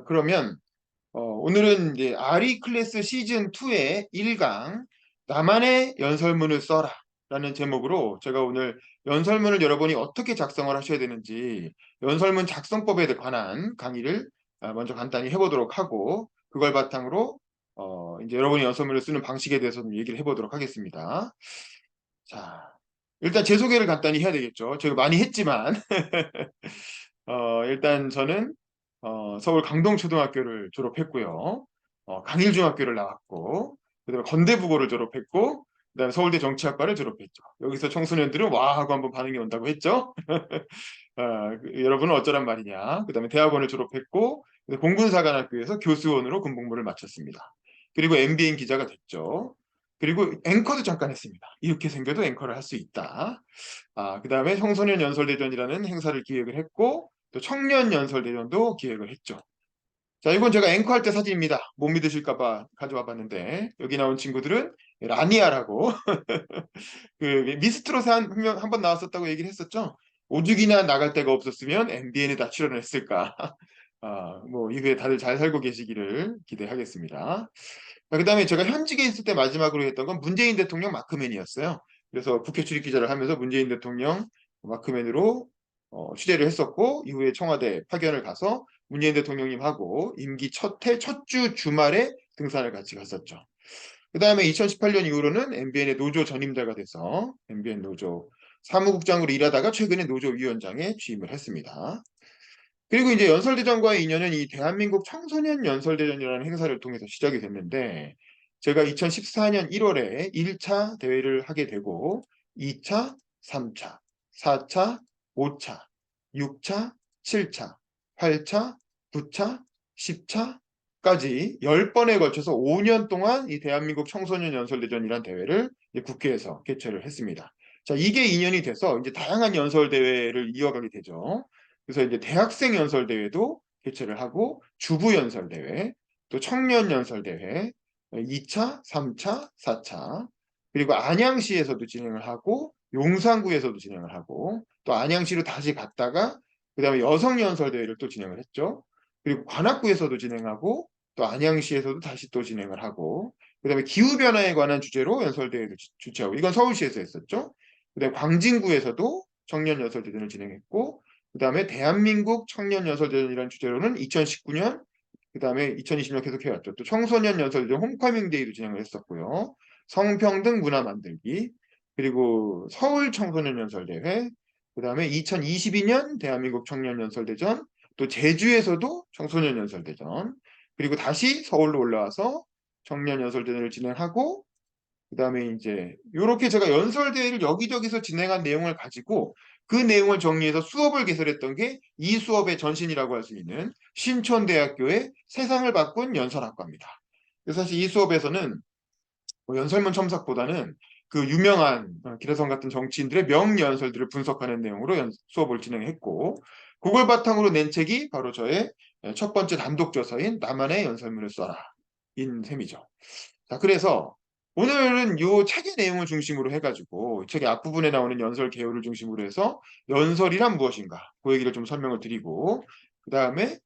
그러면 오늘은 이제 아리 클래스 시즌 2의 1강 나만의 연설문을 써라 라는 제목으로 제가 오늘 연설문을 여러분이 어떻게 작성을 하셔야 되는지 연설문 작성법에 관한 강의를 먼저 간단히 해보도록 하고 그걸 바탕으로 이제 여러분이 연설문을 쓰는 방식에 대해서 좀 얘기를 해보도록 하겠습니다. 자, 일단 제 소개를 간단히 해야 되겠죠. 제가 많이 했지만 일단 저는 서울 강동초등학교를 졸업했고요. 강일중학교를 나왔고, 그다음에 건대부고를 졸업했고, 그다음에 서울대 정치학과를 졸업했죠. 여기서 청소년들은 와 하고 한번 반응이 온다고 했죠. 여러분은 어쩌란 말이냐. 그다음에 대학원을 졸업했고, 공군사관학교에서 교수원으로 군복무를 마쳤습니다. 그리고 MBN 기자가 됐죠. 그리고 앵커도 잠깐 했습니다. 이렇게 생겨도 앵커를 할 수 있다. 그다음에 청소년 연설대전이라는 행사를 기획을 했고, 또 청년 연설대전도 기획을 했죠. 자, 이건 제가 앵커할 때 사진입니다. 못 믿으실까 봐 가져와 봤는데, 여기 나온 친구들은 라니아라고, 그 미스트롯에 한 번 나왔었다고 얘기를 했었죠. 오죽이나 나갈 데가 없었으면 MBN에 다 출연을 했을까. 뭐 이후에 다들 잘 살고 계시기를 기대하겠습니다. 그다음에 제가 현직에 있을 때 마지막으로 했던 건 문재인 대통령 마크맨이었어요. 그래서 국회 출입 기자를 하면서 문재인 대통령 마크맨으로 취재를 했었고 이후에 청와대 파견을 가서 문재인 대통령님하고 임기 첫 해 첫 주 주말에 등산을 같이 갔었죠. 그다음에 2018년 이후로는 MBN의 노조 전임자가 돼서 MBN 노조 사무국장으로 일하다가 최근에 노조위원장에 취임을 했습니다. 그리고 이제 연설대전과의 인연은 이 대한민국 청소년 연설대전이라는 행사를 통해서 시작이 됐는데 제가 2014년 1월에 1차 대회를 하게 되고 2차, 3차, 4차, 5차, 6차, 7차, 8차, 9차, 10차까지 10번에 걸쳐서 5년 동안 이 대한민국 청소년 연설대전이라는 대회를 국회에서 개최를 했습니다. 자, 이게 인연이 돼서 이제 다양한 연설대회를 이어가게 되죠. 그래서 이제 대학생 연설 대회도 개최를 하고 주부 연설 대회, 또 청년 연설 대회, 2차, 3차, 4차, 그리고 안양시에서도 진행을 하고 용산구에서도 진행을 하고 또 안양시로 다시 갔다가 그다음에 여성 연설 대회를 또 진행을 했죠. 그리고 관악구에서도 진행하고 또 안양시에서도 다시 또 진행을 하고 그다음에 기후 변화에 관한 주제로 연설 대회를 주최하고 이건 서울시에서 했었죠. 그다음에 광진구에서도 청년 연설 대회를 진행했고 그다음에 대한민국 청년 연설대전이라는 주제로는 2019년 그다음에 2020년 계속 해왔죠. 또 청소년 연설대전 홈커밍 데이도 진행을 했었고요. 성평등 문화 만들기 그리고 서울 청소년 연설대회 그다음에 2022년 대한민국 청년 연설대전 또 제주에서도 청소년 연설대전 그리고 다시 서울로 올라와서 청년 연설대전을 진행하고 그다음에 이제 이렇게 제가 연설대회를 여기저기서 진행한 내용을 가지고 그 내용을 정리해서 수업을 개설했던 게 이 수업의 전신이라고 할 수 있는 신촌대학교의 세상을 바꾼 연설학과입니다. 그래서 사실 이 수업에서는 뭐 연설문 첨삭보다는 그 유명한 기라성 같은 정치인들의 명연설들을 분석하는 내용으로 수업을 진행했고 그걸 바탕으로 낸 책이 바로 저의 첫 번째 단독저서인 나만의 연설문을 써라 인 셈이죠. 자, 그래서 오늘은 이 책의 내용을 중심으로 해가지고 책의 앞부분에 나오는 연설 개요를 중심으로 해서 연설이란 무엇인가 그 얘기를 좀 설명을 드리고 그 다음에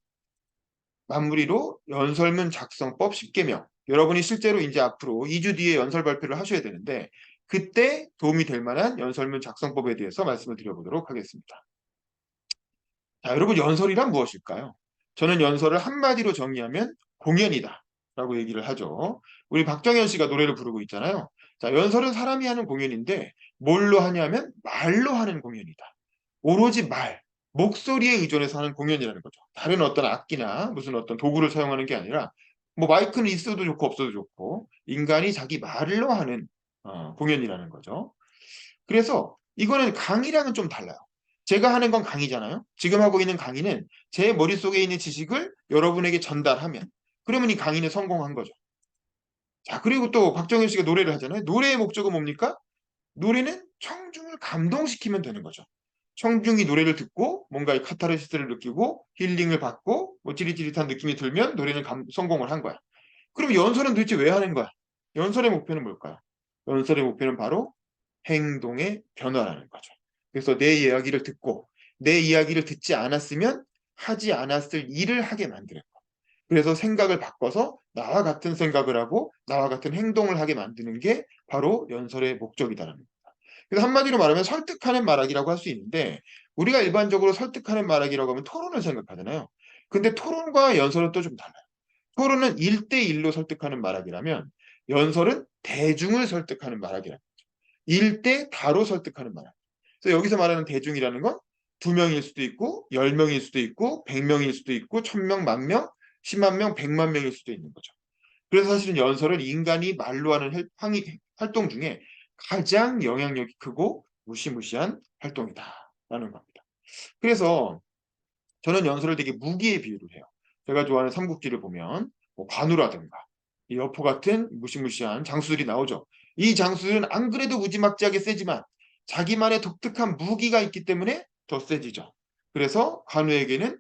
마무리로 연설문 작성법 10개명 여러분이 실제로 이제 앞으로 2주 뒤에 연설 발표를 하셔야 되는데 그때 도움이 될 만한 연설문 작성법에 대해서 말씀을 드려보도록 하겠습니다. 자, 여러분 연설이란 무엇일까요? 저는 연설을 한마디로 정의하면 공연이다 라고 얘기를 하죠. 우리 박정현 씨가 노래를 부르고 있잖아요. 자, 연설은 사람이 하는 공연인데 뭘로 하냐면 말로 하는 공연이다. 오로지 말, 목소리에 의존해서 하는 공연이라는 거죠. 다른 어떤 악기나 무슨 어떤 도구를 사용하는 게 아니라 뭐 마이크는 있어도 좋고 없어도 좋고 인간이 자기 말로 하는 공연이라는 거죠. 그래서 이거는 강의랑은 좀 달라요. 제가 하는 건 강의잖아요. 지금 하고 있는 강의는 제 머릿속에 있는 지식을 여러분에게 전달하면 그러면 이 강의는 성공한 거죠. 자, 그리고 또 박정현 씨가 노래를 하잖아요. 노래의 목적은 뭡니까? 노래는 청중을 감동시키면 되는 거죠. 청중이 노래를 듣고 뭔가 이 카타르시스를 느끼고 힐링을 받고 뭐 찌릿찌릿한 느낌이 들면 노래는 성공을 한 거야. 그럼 연설은 도대체 왜 하는 거야? 연설의 목표는 뭘까요? 연설의 목표는 바로 행동의 변화라는 거죠. 그래서 내 이야기를 듣고 내 이야기를 듣지 않았으면 하지 않았을 일을 하게 만드는 거. 그래서 생각을 바꿔서 나와 같은 생각을 하고 나와 같은 행동을 하게 만드는 게 바로 연설의 목적이다라는 거예요. 그래서 한마디로 말하면 설득하는 말하기라고 할 수 있는데 우리가 일반적으로 설득하는 말하기라고 하면 토론을 생각하잖아요. 근데 토론과 연설은 또 좀 달라요. 토론은 1대1로 설득하는 말하기라면 연설은 대중을 설득하는 말하기라는 거죠. 1대 다로 설득하는 말하기. 그래서 여기서 말하는 대중이라는 건 2명일 수도 있고 10명일 수도 있고 100명일 수도 있고 1000명, 10,000명, 10만 명, 100만 명일 수도 있는 거죠. 그래서 사실은 연설은 인간이 말로 하는 활동 중에 가장 영향력이 크고 무시무시한 활동이다라는 겁니다. 그래서 저는 연설을 되게 무기에 비유를 해요. 제가 좋아하는 삼국지를 보면 뭐 관우라든가 이 여포 같은 무시무시한 장수들이 나오죠. 이 장수들은 안 그래도 무지막지하게 세지만 자기만의 독특한 무기가 있기 때문에 더 세지죠. 그래서 관우에게는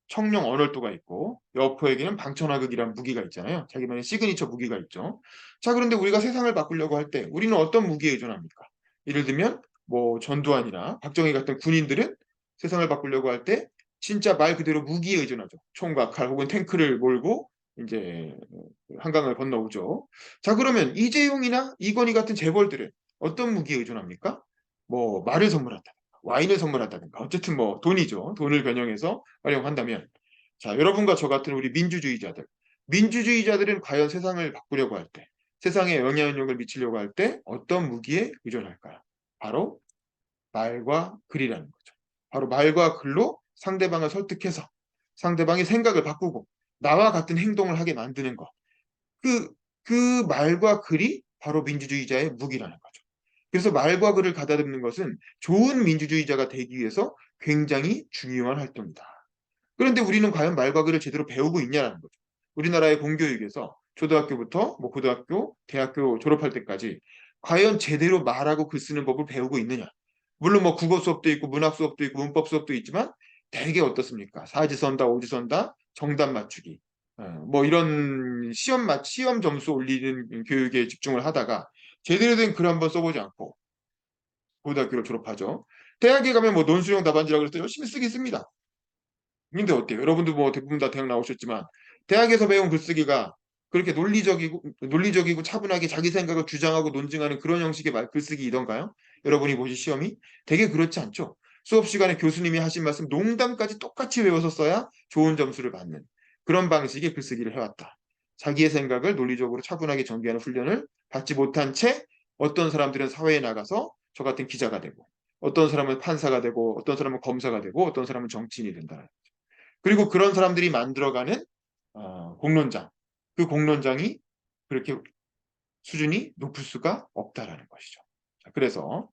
청룡 언월도가 있고 여포에게는 방천하극이라는 무기가 있잖아요. 자기만의 시그니처 무기가 있죠. 자, 그런데 우리가 세상을 바꾸려고 할 때 우리는 어떤 무기에 의존합니까? 예를 들면 뭐 전두환이나 박정희 같은 군인들은 세상을 바꾸려고 할 때 진짜 말 그대로 무기에 의존하죠. 총과 칼 혹은 탱크를 몰고 이제 한강을 건너오죠. 자, 그러면 이재용이나 이건희 같은 재벌들은 어떤 무기에 의존합니까? 뭐 말을 선물한다. 와인을 선물한다든가 어쨌든 뭐 돈이죠. 돈을 변형해서 활용한다면 자, 여러분과 저 같은 우리 민주주의자들은 과연 세상을 바꾸려고 할 때, 세상에 영향력을 미치려고 할 때 어떤 무기에 의존할까요? 바로 말과 글이라는 거죠. 바로 말과 글로 상대방을 설득해서 상대방의 생각을 바꾸고 나와 같은 행동을 하게 만드는 것. 그, 그 말과 글이 바로 민주주의자의 무기라는 거죠. 그래서 말과 글을 가다듬는 것은 좋은 민주주의자가 되기 위해서 굉장히 중요한 활동이다. 그런데 우리는 과연 말과 글을 제대로 배우고 있냐라는 거죠. 우리나라의 공교육에서 초등학교부터 뭐 고등학교, 대학교 졸업할 때까지 과연 제대로 말하고 글 쓰는 법을 배우고 있느냐. 물론 뭐 국어 수업도 있고 문학 수업도 있고 문법 수업도 있지만 대개 어떻습니까? 사지선다, 오지선다, 정답 맞추기. 뭐 이런 시험 점수 올리는 교육에 집중을 하다가 제대로 된 글 한번 써보지 않고 고등학교를 졸업하죠. 대학에 가면 뭐 논술형 답안지라고 해서 열심히 쓰긴 씁니다. 근데 어때요? 여러분도 뭐 대부분 다 대학 나오셨지만 대학에서 배운 글쓰기가 그렇게 논리적이고 차분하게 자기 생각을 주장하고 논증하는 그런 형식의 글쓰기이던가요? 여러분이 보신 시험이 되게 그렇지 않죠. 수업 시간에 교수님이 하신 말씀 농담까지 똑같이 외워서 써야 좋은 점수를 받는 그런 방식의 글쓰기를 해왔다. 자기의 생각을 논리적으로 차분하게 전개하는 훈련을 받지 못한 채 어떤 사람들은 사회에 나가서 저 같은 기자가 되고 어떤 사람은 판사가 되고 어떤 사람은 검사가 되고 어떤 사람은 정치인이 된다. 그리고 그런 사람들이 만들어가는 공론장, 그 공론장이 그렇게 수준이 높을 수가 없다라는 것이죠. 자, 그래서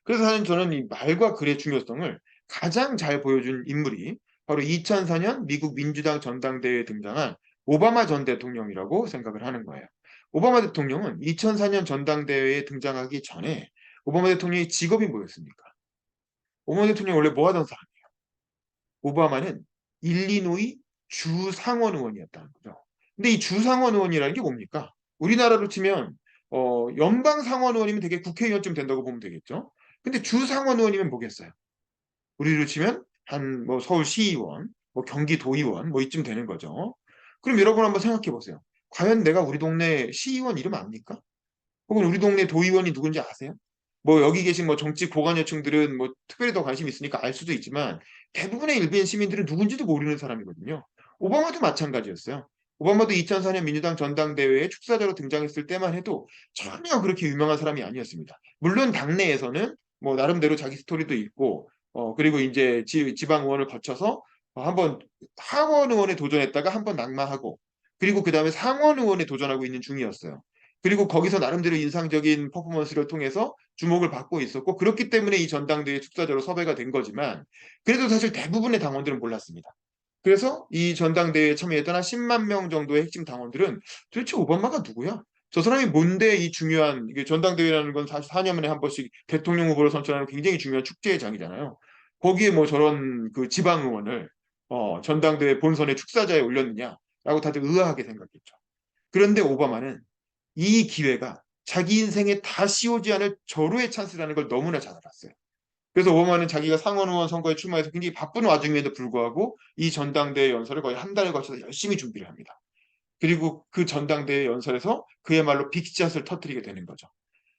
사실 저는 이 말과 글의 중요성을 가장 잘 보여준 인물이 바로 2004년 미국 민주당 전당대회에 등장한 오바마 전 대통령이라고 생각을 하는 거예요. 오바마 대통령은 2004년 전당대회에 등장하기 전에 오바마 대통령의 직업이 뭐였습니까? 오바마 대통령이 원래 뭐 하던 사람? 오바마는 일리노이 주상원 의원이었다는 거죠. 근데 이 주상원 의원이라는 게 뭡니까? 우리나라로 치면 연방 상원 의원이면 되게 국회의원쯤 된다고 보면 되겠죠. 근데 주상원 의원이면 뭐겠어요? 우리로 치면 한 뭐 서울시의원, 뭐 경기도의원 뭐 이쯤 되는 거죠. 그럼 여러분 한번 생각해 보세요. 과연 내가 우리 동네 시의원 이름 압니까? 혹은 우리 동네 도의원이 누군지 아세요? 뭐 여기 계신 뭐 정치 고관여층들은 뭐 특별히 더 관심이 있으니까 알 수도 있지만 대부분의 일반 시민들은 누군지도 모르는 사람이거든요. 오바마도 마찬가지였어요. 오바마도 2004년 민주당 전당대회에 축사자로 등장했을 때만 해도 전혀 그렇게 유명한 사람이 아니었습니다. 물론 당내에서는 뭐 나름대로 자기 스토리도 있고 그리고 이제 지방 의원을 거쳐서 한번 하원 의원에 도전했다가 한번 낙마하고 그리고 그 다음에 상원 의원에 도전하고 있는 중이었어요. 그리고 거기서 나름대로 인상적인 퍼포먼스를 통해서 주목을 받고 있었고 그렇기 때문에 이 전당대회 축사자로 섭외가 된 거지만 그래도 사실 대부분의 당원들은 몰랐습니다. 그래서 이 전당대회에 참여했던 한 10만 명 정도의 핵심 당원들은 도대체 오바마가 누구야? 저 사람이 뭔데 이 중요한 이게 전당대회라는 건 사실 4년에 한 번씩 대통령 후보를 선출하는 굉장히 중요한 축제의 장이잖아요. 거기에 뭐 저런 그 지방 의원을 전당대회 본선의 축사자에 올렸느냐라고 다들 의아하게 생각했죠. 그런데 오바마는 이 기회가 자기 인생에 다시 오지 않을 절호의 찬스라는 걸 너무나 잘 알았어요. 그래서 오바마는 자기가 상원 의원 선거에 출마해서 굉장히 바쁜 와중임에도 불구하고 이 전당대회 연설을 거의 한 달에 걸쳐서 열심히 준비를 합니다. 그리고 그 전당대회 연설에서 그야말로 빅샷을 터뜨리게 되는 거죠.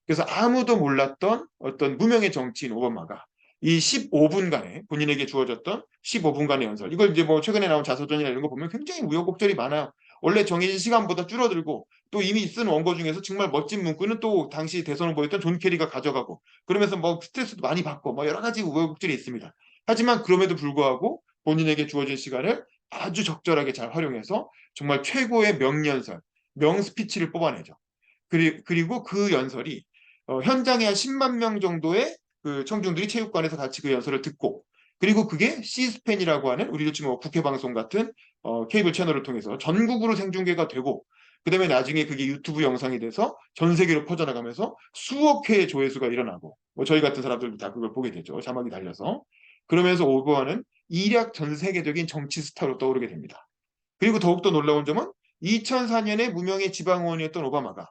그래서 아무도 몰랐던 어떤 무명의 정치인 오바마가 이 15분간의 본인에게 주어졌던 15분간의 연설, 이걸 이제 뭐 최근에 나온 자서전이나 이런 거 보면 굉장히 우여곡절이 많아요. 원래 정해진 시간보다 줄어들고, 또 이미 쓴 원고 중에서 정말 멋진 문구는 또 당시 대선 후보였던 존 케리가 가져가고, 그러면서 뭐 스트레스도 많이 받고 뭐 여러 가지 우여곡절이 있습니다. 하지만 그럼에도 불구하고 본인에게 주어진 시간을 아주 적절하게 잘 활용해서 정말 최고의 명연설, 명스피치를 뽑아내죠. 그리고 그 연설이 현장에 한 10만 명 정도의 그 청중들이 체육관에서 같이 그 연설을 듣고, 그리고 그게 시스팬이라고 하는 우리도 지금 뭐 국회 방송 같은 케이블 채널을 통해서 전국으로 생중계가 되고, 그다음에 나중에 그게 유튜브 영상이 돼서 전 세계로 퍼져나가면서 수억 회의 조회수가 일어나고, 뭐 저희 같은 사람들도 다 그걸 보게 되죠. 자막이 달려서. 그러면서 오버와는 일약 전 세계적인 정치 스타로 떠오르게 됩니다. 그리고 더욱더 놀라운 점은 2004년에 무명의 지방의원이었던 오바마가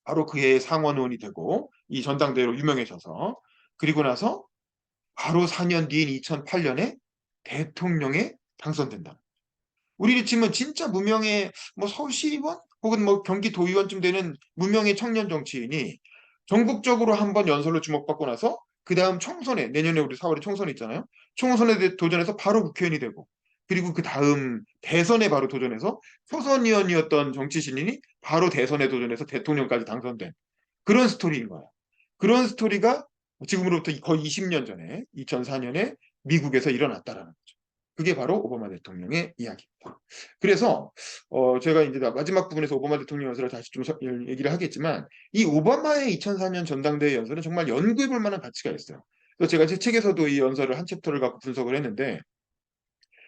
바로 그해 상원 의원이 되고 이 전당대회로 유명해져서, 그리고 나서 바로 4년 뒤인 2008년에 대통령에 당선된다. 우리 치면 진짜 무명의 뭐 서울시의원 혹은 뭐 경기도의원쯤 되는 무명의 청년 정치인이 전국적으로 한번 연설로 주목받고 나서 그 다음 총선에, 내년에 우리 4월에 총선 있잖아요. 총선에 도전해서 바로 국회의원이 되고, 그리고 그 다음 대선에 바로 도전해서 초선의원이었던 정치 신인이 바로 대선에 도전해서 대통령까지 당선된 그런 스토리인 거예요. 그런 스토리가 지금으로부터 거의 20년 전에 2004년에 미국에서 일어났다라는 거죠. 그게 바로 오바마 대통령의 이야기입니다. 그래서 제가 이제 마지막 부분에서 오바마 대통령 연설을 다시 좀 얘기를 하겠지만, 이 오바마의 2004년 전당대회 연설은 정말 연구해 볼 만한 가치가 있어요. 그래서 제가 제 책에서도 이 연설을 한 챕터를 갖고 분석을 했는데,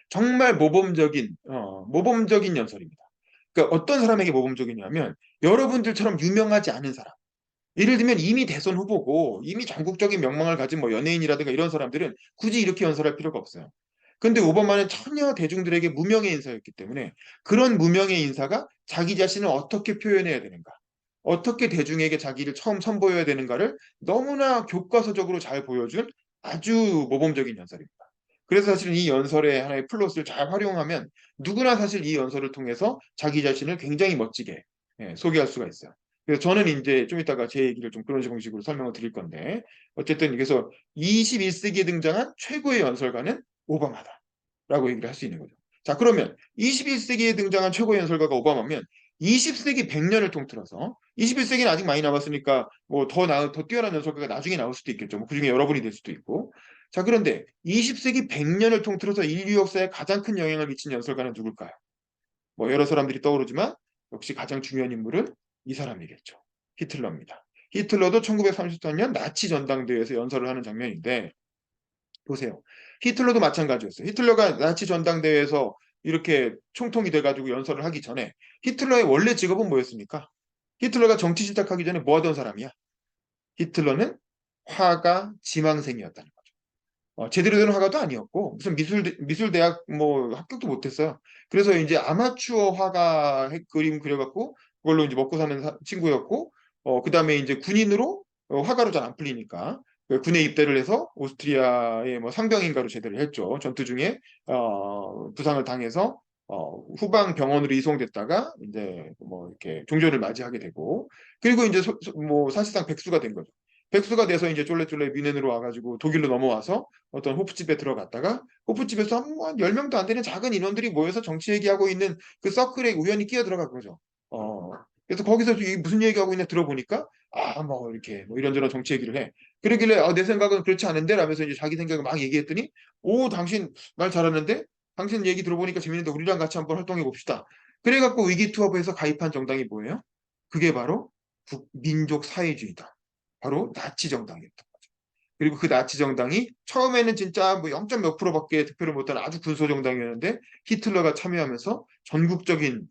정말 모범적인 연설입니다. 그러니까 어떤 사람에게 모범적이냐면, 여러분들처럼 유명하지 않은 사람, 예를 들면 이미 대선 후보고 이미 전국적인 명망을 가진 뭐 연예인이라든가 이런 사람들은 굳이 이렇게 연설할 필요가 없어요. 근데 오바마는 전혀 대중들에게 무명의 인사였기 때문에, 그런 무명의 인사가 자기 자신을 어떻게 표현해야 되는가, 어떻게 대중에게 자기를 처음 선보여야 되는가를 너무나 교과서적으로 잘 보여준 아주 모범적인 연설입니다. 그래서 사실은 이 연설의 하나의 플롯을 잘 활용하면 누구나 사실 이 연설을 통해서 자기 자신을 굉장히 멋지게 소개할 수가 있어요. 그래서 저는 이제 좀 이따가 제 얘기를 좀 그런 식으로 설명을 드릴 건데, 어쨌든 그래서 21세기에 등장한 최고의 연설가는 오바마다라고 얘기를 할 수 있는 거죠. 자, 그러면 21세기에 등장한 최고의 연설가가 오바마면 20세기 100년을 통틀어서, 21세기는 아직 많이 남았으니까 뭐 더 뛰어난 연설가가 나중에 나올 수도 있겠죠. 뭐 그중에 여러분이 될 수도 있고. 자, 그런데 20세기 100년을 통틀어서 인류 역사에 가장 큰 영향을 미친 연설가는 누굴까요? 뭐 여러 사람들이 떠오르지만 역시 가장 중요한 인물은 이 사람이겠죠. 히틀러입니다. 히틀러도 1933년 나치 전당대회에서 연설을 하는 장면인데, 보세요. 히틀러도 마찬가지였어요. 히틀러가 나치 전당대회에서 이렇게 총통이 돼가지고 연설을 하기 전에 히틀러의 원래 직업은 뭐였습니까? 히틀러가 정치 시작하기 전에 뭐 하던 사람이야? 히틀러는 화가 지망생이었다는 거죠. 제대로 된 화가도 아니었고 무슨 미술대학 뭐 합격도 못했어요. 그래서 이제 아마추어 화가 그림 그려갖고 그걸로 이제 먹고 사는 친구였고, 그다음에 이제 군인으로 화가로 잘 안 풀리니까 그 군에 입대를 해서 오스트리아의 뭐 상병인가로 제대를 했죠. 전투 중에 부상을 당해서 후방 병원으로 이송됐다가 이제 뭐 이렇게 종전을 맞이하게 되고, 그리고 이제 뭐 사실상 백수가 된 거죠. 백수가 돼서 이제 쫄래쫄래 뮌헨으로 와가지고 독일로 넘어와서 어떤 호프집에 들어갔다가, 호프집에서 한 10명도 안 되는 작은 인원들이 모여서 정치 얘기하고 있는 그 서클에 우연히 끼어 들어간 거죠. 그래서 거기서 이게 무슨 얘기하고 있나 들어보니까, 뭐 이렇게 뭐 이런저런 정치 얘기를 해. 그러길래 내 생각은 그렇지 않은데 라면서 이제 자기 생각을 막 얘기했더니, 오, 당신 말 잘하는데, 당신 얘기 들어보니까 재밌는데 우리랑 같이 한번 활동해 봅시다. 그래갖고 위기투합에서 가입한 정당이 뭐예요? 그게 바로 민족 사회주의다. 바로 나치 정당이었던 거죠. 그리고 그 나치 정당이 처음에는 진짜 뭐 0. 몇 프로밖에 득표를 못한 아주 군소 정당이었는데, 히틀러가 참여하면서 전국적인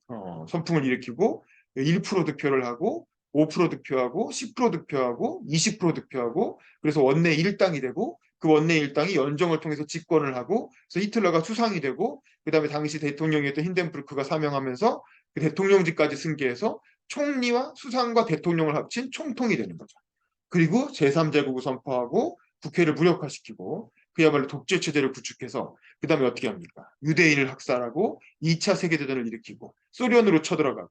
선풍을 일으키고 1% 득표를 하고 5% 득표하고 10% 득표하고 20% 득표하고, 그래서 원내 일당이 되고, 그 원내 일당이 연정을 통해서 집권을 하고, 그래서 히틀러가 수상이 되고, 그다음에 당시 대통령이었던 힌덴부르크가 사명하면서 그 대통령직까지 승계해서 총리와 수상과 대통령을 합친 총통이 되는 거죠. 그리고 제3제국을 선포하고 국회를 무력화시키고 그야말로 독재 체제를 구축해서 그 다음에 어떻게 합니까? 유대인을 학살하고 2차 세계대전을 일으키고 소련으로 쳐들어가고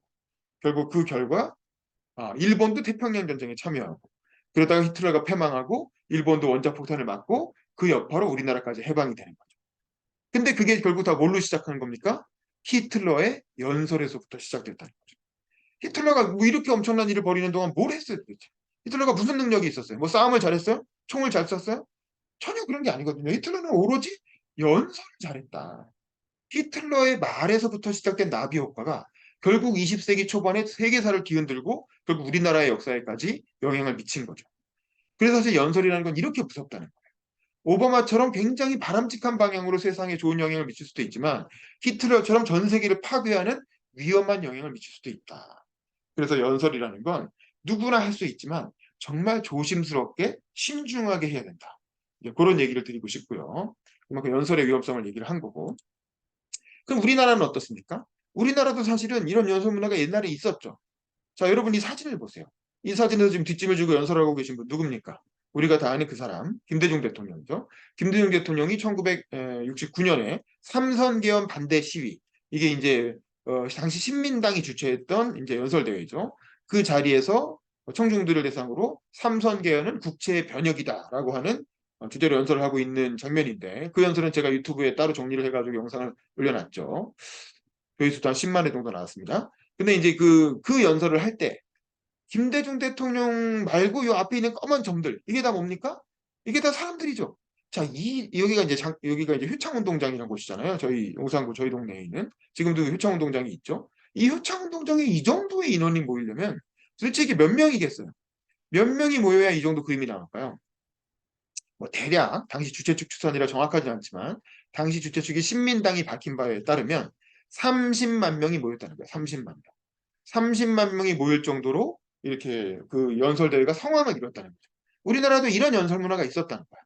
결국 그 결과 일본도 태평양 전쟁에 참여하고 그러다가 히틀러가 패망하고 일본도 원자폭탄을 맞고 그 여파로 우리나라까지 해방이 되는 거죠. 근데 그게 결국 다 뭘로 시작하는 겁니까? 히틀러의 연설에서부터 시작됐다는 거죠. 히틀러가 뭐 이렇게 엄청난 일을 벌이는 동안 뭘 했어요 도대체? 히틀러가 무슨 능력이 있었어요? 뭐 싸움을 잘했어요? 총을 잘 쐈어요? 전혀 그런 게 아니거든요. 히틀러는 오로지 연설을 잘했다. 히틀러의 말에서부터 시작된 나비 효과가 결국 20세기 초반에 세계사를 뒤흔들고 결국 우리나라의 역사에까지 영향을 미친 거죠. 그래서 사실 연설이라는 건 이렇게 무섭다는 거예요. 오바마처럼 굉장히 바람직한 방향으로 세상에 좋은 영향을 미칠 수도 있지만 히틀러처럼 전 세계를 파괴하는 위험한 영향을 미칠 수도 있다. 그래서 연설이라는 건 누구나 할 수 있지만 정말 조심스럽게 신중하게 해야 된다. 그런 얘기를 드리고 싶고요. 그만큼 연설의 위험성을 얘기를 한 거고. 그럼 우리나라는 어떻습니까? 우리나라도 사실은 이런 연설 문화가 옛날에 있었죠. 자, 여러분 이 사진을 보세요. 이 사진에서 지금 뒷짐을 지고 연설하고 계신 분 누굽니까? 우리가 다 아는 그 사람, 김대중 대통령이죠. 김대중 대통령이 1969년에 삼선개헌 반대 시위, 이게 이제 당시 신민당이 주최했던 이제 연설대회죠. 그 자리에서 청중들을 대상으로 삼선개헌은 국채의 변혁이다라고 하는 주제로 연설을 하고 있는 장면인데 그 연설은 제가 유튜브에 따로 정리를 해가지고 영상을 올려놨죠. 조회수도 한 10만 회 정도 나왔습니다. 근데 이제 그 연설을 할 때 김대중 대통령 말고 요 앞에 있는 검은 점들 이게 다 뭡니까? 이게 다 사람들이죠. 자, 여기가 이제 효창운동장이라는 곳이잖아요. 저희 용산구 저희 동네에 있는 지금도 효창운동장이 있죠. 이 효창운동장에 이 정도의 인원이 모이려면 도대체 이게 몇 명이겠어요? 몇 명이 모여야 이 정도 그림이 나올까요? 뭐 대략 당시 주최 측 추산이라 정확하지 않지만 당시 주최 측이 신민당이 밝힌 바에 따르면 30만 명이 모였다는 거예요. 30만 명. 30만 명이 모일 정도로 이렇게 그 연설 대회가 성황을 이뤘다는 거죠. 우리나라도 이런 연설 문화가 있었다는 거야.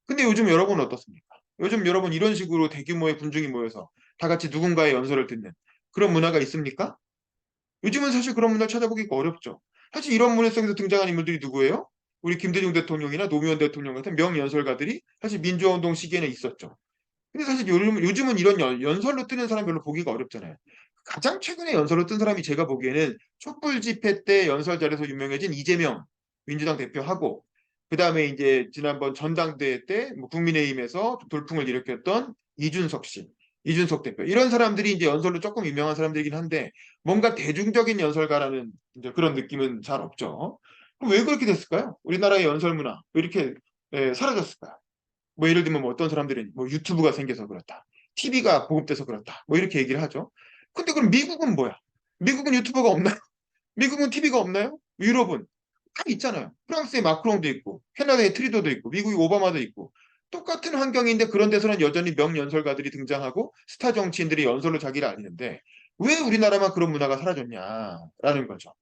근데 요즘 여러분은 어떻습니까? 요즘 여러분 이런 식으로 대규모의 군중이 모여서 다 같이 누군가의 연설을 듣는 그런 문화가 있습니까? 요즘은 사실 그런 문화를 찾아보기가 어렵죠. 사실 이런 문화 속에서 등장한 인물들이 누구예요? 우리 김대중 대통령이나 노무현 대통령 같은 명연설가들이 사실 민주화운동 시기에는 있었죠. 근데 사실 요즘은 이런 연설로 뜨는 사람 별로 보기가 어렵잖아요. 가장 최근에 연설로 뜬 사람이 제가 보기에는 촛불 집회 때 연설 잘해서 유명해진 이재명 민주당 대표하고 그다음에 이제 지난번 전당대회 때 뭐 국민의힘에서 돌풍을 일으켰던 이준석 씨, 이준석 대표 이런 사람들이 이제 연설로 조금 유명한 사람들이긴 한데 뭔가 대중적인 연설가라는 이제 그런 느낌은 잘 없죠. 그럼 왜 그렇게 됐을까요? 우리나라의 연설 문화 왜 이렇게 사라졌을까요? 뭐 예를 들면 뭐 어떤 사람들은 뭐 유튜브가 생겨서 그렇다. TV가 보급돼서 그렇다. 뭐 이렇게 얘기를 하죠. 근데 그럼 미국은 뭐야? 미국은 유튜버가 없나요? 미국은 TV가 없나요? 유럽은 다 있잖아요. 프랑스에 마크롱도 있고, 캐나다에 트리도도 있고, 미국이 오바마도 있고. 똑같은 환경인데 그런 데서는 여전히 명연설가들이 등장하고 스타 정치인들이 연설로 자기를 알리는데 왜 우리나라만 그런 문화가 사라졌냐라는 거죠.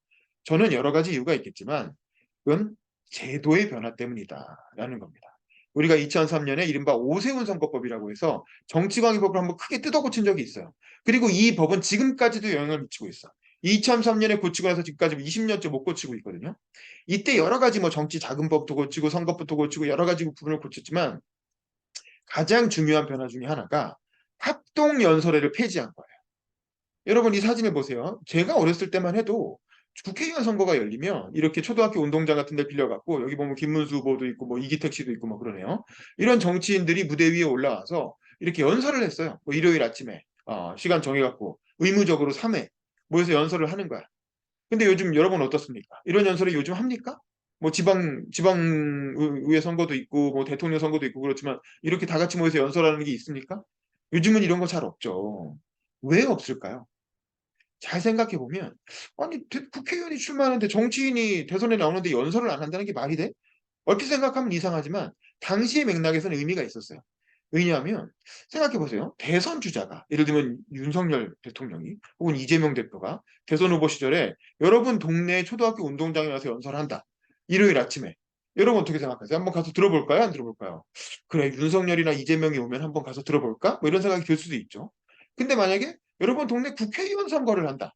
저는 여러 가지 이유가 있겠지만 그건 제도의 변화 때문이다라는 겁니다. 우리가 2003년에 이른바 오세훈 선거법이라고 해서 정치관계법을 한번 크게 뜯어고친 적이 있어요. 그리고 이 법은 지금까지도 영향을 미치고 있어. 2003년에 고치고 나서 지금까지 20년째 못 고치고 있거든요. 이때 여러 가지 뭐 정치 자금법도 고치고 선거법도 고치고 여러 가지 부분을 고쳤지만 가장 중요한 변화 중에 하나가 합동연설회를 폐지한 거예요. 여러분 이 사진을 보세요. 제가 어렸을 때만 해도 국회의원 선거가 열리면 이렇게 초등학교 운동장 같은 데 빌려갖고 여기 보면 김문수 후보도 있고 뭐 이기택 씨도 있고 뭐 그러네요. 이런 정치인들이 무대 위에 올라와서 이렇게 연설을 했어요. 뭐 일요일 아침에 시간 정해갖고 의무적으로 3회 모여서 연설을 하는 거야. 근데 요즘 여러분 어떻습니까? 이런 연설을 요즘 합니까? 뭐 지방의회 선거도 있고 뭐 대통령 선거도 있고 그렇지만 이렇게 다 같이 모여서 연설하는 게 있습니까? 요즘은 이런 거 잘 없죠. 왜 없을까요? 잘 생각해 보면 아니 국회의원이 출마하는데 정치인이 대선에 나오는데 연설을 안 한다는 게 말이 돼? 얼핏 생각하면 이상하지만 당시의 맥락에서는 의미가 있었어요. 왜냐하면 생각해 보세요. 대선 주자가 예를 들면 윤석열 대통령이 혹은 이재명 대표가 대선 후보 시절에 여러분 동네 초등학교 운동장에 와서 연설한다. 일요일 아침에. 여러분 어떻게 생각하세요? 한번 가서 들어볼까요? 안 들어볼까요? 그래 윤석열이나 이재명이 오면 한번 가서 들어볼까? 뭐 이런 생각이 들 수도 있죠. 근데 만약에 여러분 동네 국회의원 선거를 한다.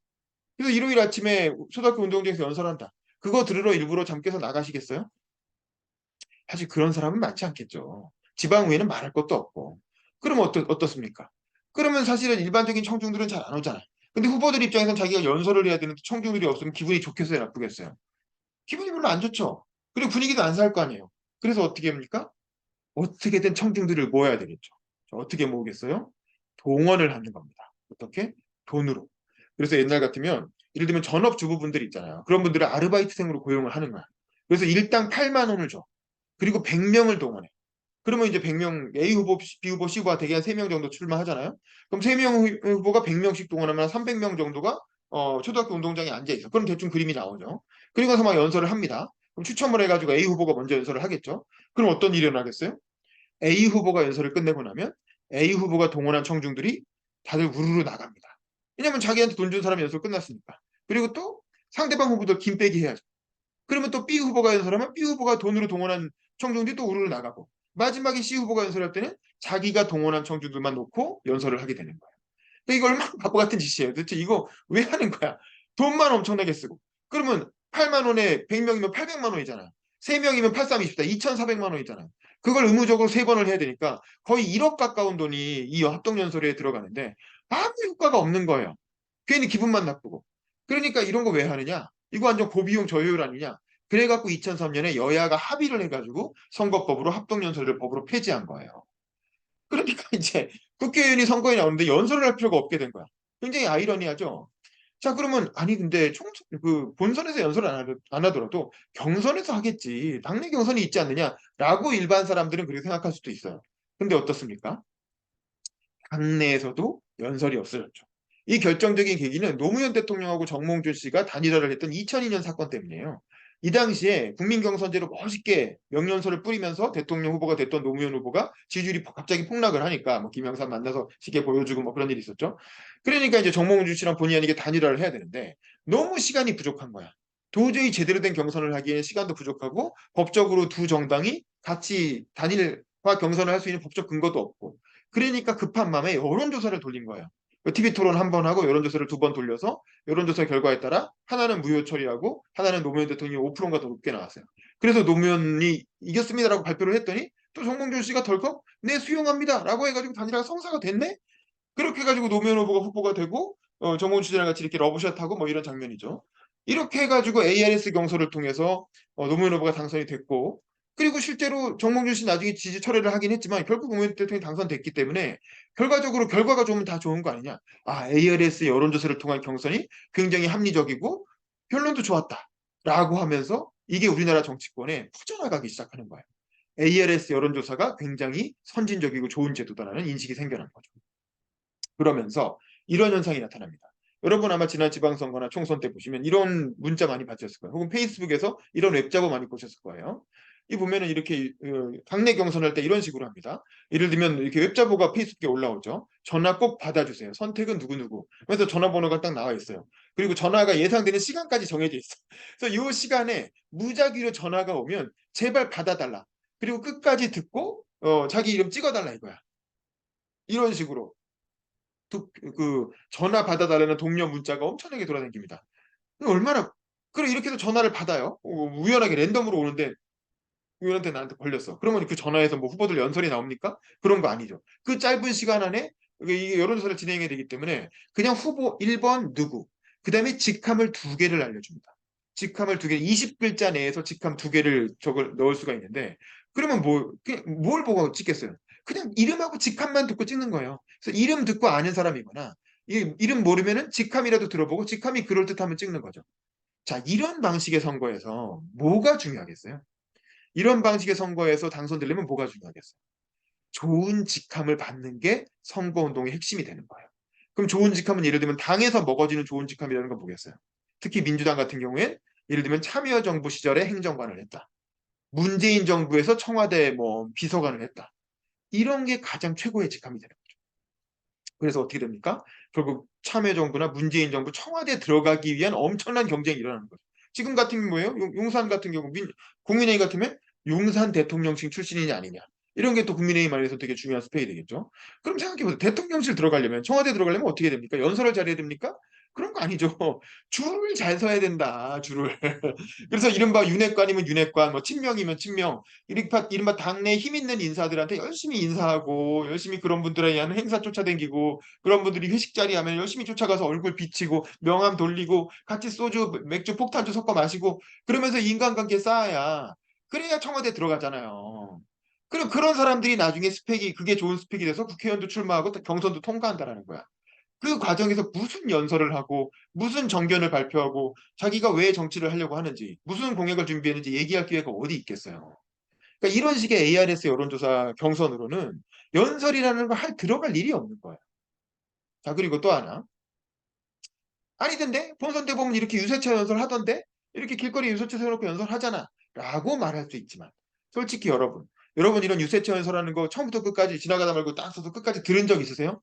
그래서 일요일 아침에 초등학교 운동장에서 연설한다. 그거 들으러 일부러 잠 깨서 나가시겠어요? 사실 그런 사람은 많지 않겠죠. 지방의회는 말할 것도 없고. 그러면 어떻습니까? 그러면 사실은 일반적인 청중들은 잘 안 오잖아요. 근데 후보들 입장에서는 자기가 연설을 해야 되는데 청중들이 없으면 기분이 좋겠어요, 나쁘겠어요? 기분이 별로 안 좋죠. 그리고 분위기도 안 살 거 아니에요. 그래서 어떻게 합니까? 어떻게든 청중들을 모아야 되겠죠. 자, 어떻게 모으겠어요? 동원을 하는 겁니다. 어떻게? 돈으로. 그래서 옛날 같으면 예를 들면 전업주부분들 있잖아요. 그런 분들을 아르바이트생으로 고용을 하는 거야. 그래서 일당 8만 원을 줘. 그리고 100명을 동원해. 그러면 이제 100명 A 후보, B 후보, C 후보가 대개 한 3명 정도 출마하잖아요. 그럼 3명 후보가 100명씩 동원하면 300명 정도가 초등학교 운동장에 앉아 있어. 그럼 대충 그림이 나오죠. 그리고 나서 막 연설을 합니다. 그럼 추첨을 해가지고 A 후보가 먼저 연설을 하겠죠. 그럼 어떤 일이 일어나겠어요? A 후보가 연설을 끝내고 나면 A 후보가 동원한 청중들이 다들 우르르 나갑니다. 왜냐면 자기한테 돈 준 사람이 연설 끝났으니까. 그리고 또 상대방 후보들 김 빼기 해야죠. 그러면 또 B 후보가 연설하면 B 후보가 돈으로 동원한 청중들이 또 우르르 나가고 마지막에 C 후보가 연설할 때는 자기가 동원한 청중들만 놓고 연설을 하게 되는 거예요. 근데 이거 얼마나 바보 같은 짓이에요. 도대체 이거 왜 하는 거야? 돈만 엄청나게 쓰고. 그러면 8만 원에 100명이면 800만 원이잖아요. 3명이면 8320다. 2,400만 원이잖아요. 그걸 의무적으로 3번을 해야 되니까 거의 1억 가까운 돈이 이 합동연설에 들어가는데 아무 효과가 없는 거예요. 괜히 기분만 나쁘고. 그러니까 이런 거 왜 하느냐? 이거 완전 고비용 저효율 아니냐? 그래갖고 2003년에 여야가 합의를 해가지고 선거법으로 합동연설을 법으로 폐지한 거예요. 그러니까 이제 국회의원이 선거에 나오는데 연설을 할 필요가 없게 된 거야. 굉장히 아이러니하죠. 자, 그러면 아니 근데 본선에서 연설을 안 하더라도 경선에서 하겠지. 당내 경선이 있지 않느냐라고 일반 사람들은 그렇게 생각할 수도 있어요. 근데 어떻습니까? 당내에서도 연설이 없어졌죠. 이 결정적인 계기는 노무현 대통령하고 정몽준 씨가 단일화를 했던 2002년 사건 때문이에요. 이 당시에 국민경선제로 멋있게 명령서를 뿌리면서 대통령 후보가 됐던 노무현 후보가 지지율이 갑자기 폭락을 하니까 뭐 김영삼 만나서 쉽게 보여주고 뭐 그런 일이 있었죠. 그러니까 이제 정몽준 씨랑 본의 아니게 단일화를 해야 되는데 너무 시간이 부족한 거야. 도저히 제대로 된 경선을 하기에는 시간도 부족하고 법적으로 두 정당이 같이 단일화 경선을 할 수 있는 법적 근거도 없고 그러니까 급한 마음에 여론조사를 돌린 거예요. TV 토론 한 번 하고 여론조사를 2번 돌려서 여론조사 결과에 따라 하나는 무효 처리하고 하나는 노무현 대통령이 5%인가 더 높게 나왔어요. 그래서 노무현이 이겼습니다라고 발표를 했더니 또 정몽준 씨가 덜컥 네 수용합니다라고 해가지고 단일화가 성사가 됐네. 그렇게 해가지고 노무현 후보가 후보가 되고 정몽준 씨랑 같이 이렇게 러브샷하고 뭐 이런 장면이죠. 이렇게 해가지고 ARS 경선을 통해서 노무현 후보가 당선이 됐고 그리고 실제로 정몽준 씨 나중에 지지 철회를 하긴 했지만 결국 노무현 대통령이 당선됐기 때문에 결과적으로 결과가 좋으면 다 좋은 거 아니냐. 아, ARS 여론조사를 통한 경선이 굉장히 합리적이고 결론도 좋았다라고 하면서 이게 우리나라 정치권에 퍼져나가기 시작하는 거예요. ARS 여론조사가 굉장히 선진적이고 좋은 제도다라는 인식이 생겨난 거죠. 그러면서 이런 현상이 나타납니다. 여러분 아마 지난 지방선거나 총선 때 보시면 이런 문자 많이 받으셨을 거예요. 혹은 페이스북에서 이런 웹자보 많이 보셨을 거예요. 이 보면은 이렇게 당내 경선할 때 이런 식으로 합니다. 예를 들면 이렇게 웹자보가 페이스북에 올라오죠. 전화 꼭 받아주세요. 선택은 누구누구. 그래서 전화번호가 딱 나와 있어요. 그리고 전화가 예상되는 시간까지 정해져 있어. 그래서 이 시간에 무작위로 전화가 오면 제발 받아달라. 그리고 끝까지 듣고 자기 이름 찍어달라 이거야. 이런 식으로. 그 전화 받아달라는 동료 문자가 엄청나게 돌아다닙니다. 얼마나 그래 이렇게 해서 전화를 받아요. 우연하게 랜덤으로 오는데 우연한테 나한테 걸렸어. 그러면 그 전화에서 뭐 후보들 연설이 나옵니까? 그런 거 아니죠. 그 짧은 시간 안에 이게 여론조사를 진행해야 되기 때문에 그냥 후보 1번 누구 그다음에 직함을 2개를 알려줍니다. 직함을 2개 20글자 내에서 직함 2개를 적을 넣을 수가 있는데 그러면 뭘 보고 찍겠어요? 그냥 이름하고 직함만 듣고 찍는 거예요. 그래서 이름 듣고 아는 사람이거나 이름 모르면은 직함이라도 들어보고 직함이 그럴듯하면 찍는 거죠. 자, 이런 방식의 선거에서 뭐가 중요하겠어요? 이런 방식의 선거에서 당선되려면 뭐가 중요하겠어요? 좋은 직함을 받는 게 선거운동의 핵심이 되는 거예요. 그럼 좋은 직함은 예를 들면 당에서 먹어지는 좋은 직함이라는 건 뭐겠어요? 특히 민주당 같은 경우엔 예를 들면 참여정부 시절에 행정관을 했다. 문재인 정부에서 청와대 뭐 비서관을 했다. 이런 게 가장 최고의 직함이 되는 거죠. 그래서 어떻게 됩니까? 결국 참여정부나 문재인 정부 청와대에 들어가기 위한 엄청난 경쟁이 일어나는 거죠. 지금 같은 경우 뭐예요? 용산 같은 경우 국민의힘 같으면 용산 대통령실 출신이냐 아니냐. 이런 게 또 국민의힘 안에서 되게 중요한 스펙이 되겠죠. 그럼 생각해보세요. 대통령실 들어가려면 청와대 들어가려면 어떻게 됩니까? 연설을 잘해야 됩니까? 그런 거 아니죠. 줄을 잘 서야 된다, 줄을. 그래서 이른바 윤회관이면 윤회관, 뭐 친명이면 친명, 이른바 당내 힘 있는 인사들한테 열심히 인사하고, 열심히 그런 분들에 의한 행사 쫓아다니고, 그런 분들이 회식 자리 하면 열심히 쫓아가서 얼굴 비치고, 명함 돌리고, 같이 소주, 맥주, 폭탄주 섞어 마시고, 그러면서 인간관계 쌓아야, 그래야 청와대 들어가잖아요. 그럼 그런 사람들이 나중에 스펙이, 그게 좋은 스펙이 돼서 국회의원도 출마하고 경선도 통과한다라는 거야. 그 과정에서 무슨 연설을 하고 무슨 정견을 발표하고 자기가 왜 정치를 하려고 하는지 무슨 공약을 준비했는지 얘기할 기회가 어디 있겠어요. 그러니까 이런 식의 ARS 여론조사 경선으로는 연설이라는 걸 들어갈 일이 없는 거예요. 자, 그리고 또 하나. 아니던데 본선 때 보면 이렇게 유세차 연설 하던데 이렇게 길거리 유세차 세워놓고 연설하잖아 라고 말할 수 있지만 솔직히 여러분 이런 유세차 연설하는 거 처음부터 끝까지 지나가다 말고 딱 서서 끝까지 들은 적 있으세요?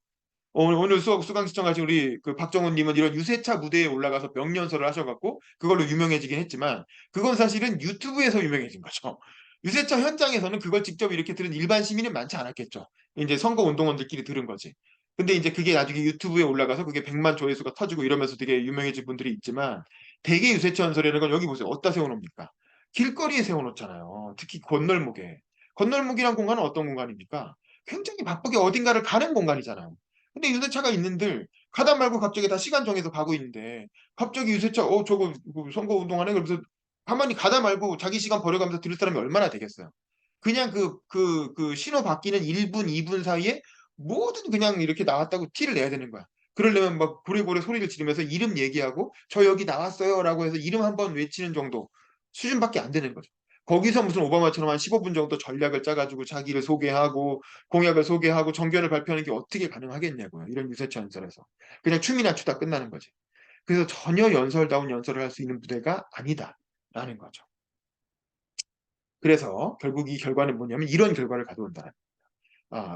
오늘 수강 시청하신 우리 그 박정훈님은 이런 유세차 무대에 올라가서 명연설을 하셔갖고 그걸로 유명해지긴 했지만 그건 사실은 유튜브에서 유명해진 거죠. 유세차 현장에서는 그걸 직접 이렇게 들은 일반 시민은 많지 않았겠죠. 이제 선거 운동원들끼리 들은 거지. 근데 이제 그게 나중에 유튜브에 올라가서 그게 100만 조회수가 터지고 이러면서 되게 유명해진 분들이 있지만 대개 유세차 연설이라는 건 여기 보세요. 어디다 세워놓습니까? 길거리에 세워놓잖아요. 특히 건널목에. 건널목이란 공간은 어떤 공간입니까? 굉장히 바쁘게 어딘가를 가는 공간이잖아요. 근데 유세차가 있는들 가다 말고 갑자기 다 시간 정해서 가고 있는데 갑자기 유세차 저거 선거 운동하네 그러면서 가만히 가다 말고 자기 시간 버려가면서 들을 사람이 얼마나 되겠어요. 그냥 그 신호 바뀌는 1분, 2분 사이에 뭐든 그냥 이렇게 나왔다고 티를 내야 되는 거야. 그러려면 막 고래고래 소리를 지르면서 이름 얘기하고 저 여기 나왔어요라고 해서 이름 한번 외치는 정도 수준밖에 안 되는 거죠. 거기서 무슨 오바마처럼 한 15분 정도 전략을 짜가지고 자기를 소개하고 공약을 소개하고 정견을 발표하는 게 어떻게 가능하겠냐고요. 이런 유세차 연설에서. 그냥 춤이나 추다 끝나는 거지. 그래서 전혀 연설다운 연설을 할 수 있는 무대가 아니다라는 거죠. 그래서 결국 이 결과는 뭐냐면 이런 결과를 가져온다.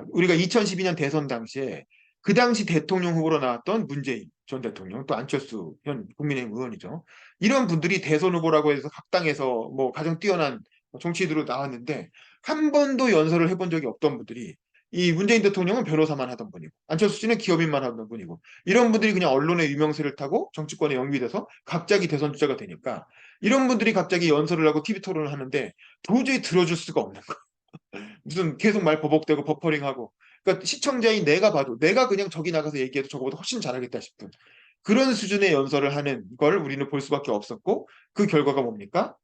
우리가 2012년 대선 당시에 그 당시 대통령 후보로 나왔던 문재인 전 대통령, 또 안철수 현 국민의힘 의원이죠. 이런 분들이 대선 후보라고 해서 각 당에서 뭐 가장 뛰어난 정치인으로 나왔는데 한 번도 연설을 해본 적이 없던 분들이 이 문재인 대통령은 변호사만 하던 분이고 안철수 씨는 기업인만 하던 분이고 이런 분들이 그냥 언론의 유명세를 타고 정치권에 영위돼서 갑자기 대선 주자가 되니까 이런 분들이 갑자기 연설을 하고 TV 토론을 하는데 도저히 들어줄 수가 없는 무슨 계속 말 버벅대고 버퍼링하고 그러니까 시청자인 내가 봐도 내가 그냥 저기 나가서 얘기해도 저거보다 훨씬 잘하겠다 싶은 그런 수준의 연설을 하는 걸 우리는 볼 수밖에 없었고 그 결과가 뭡니까?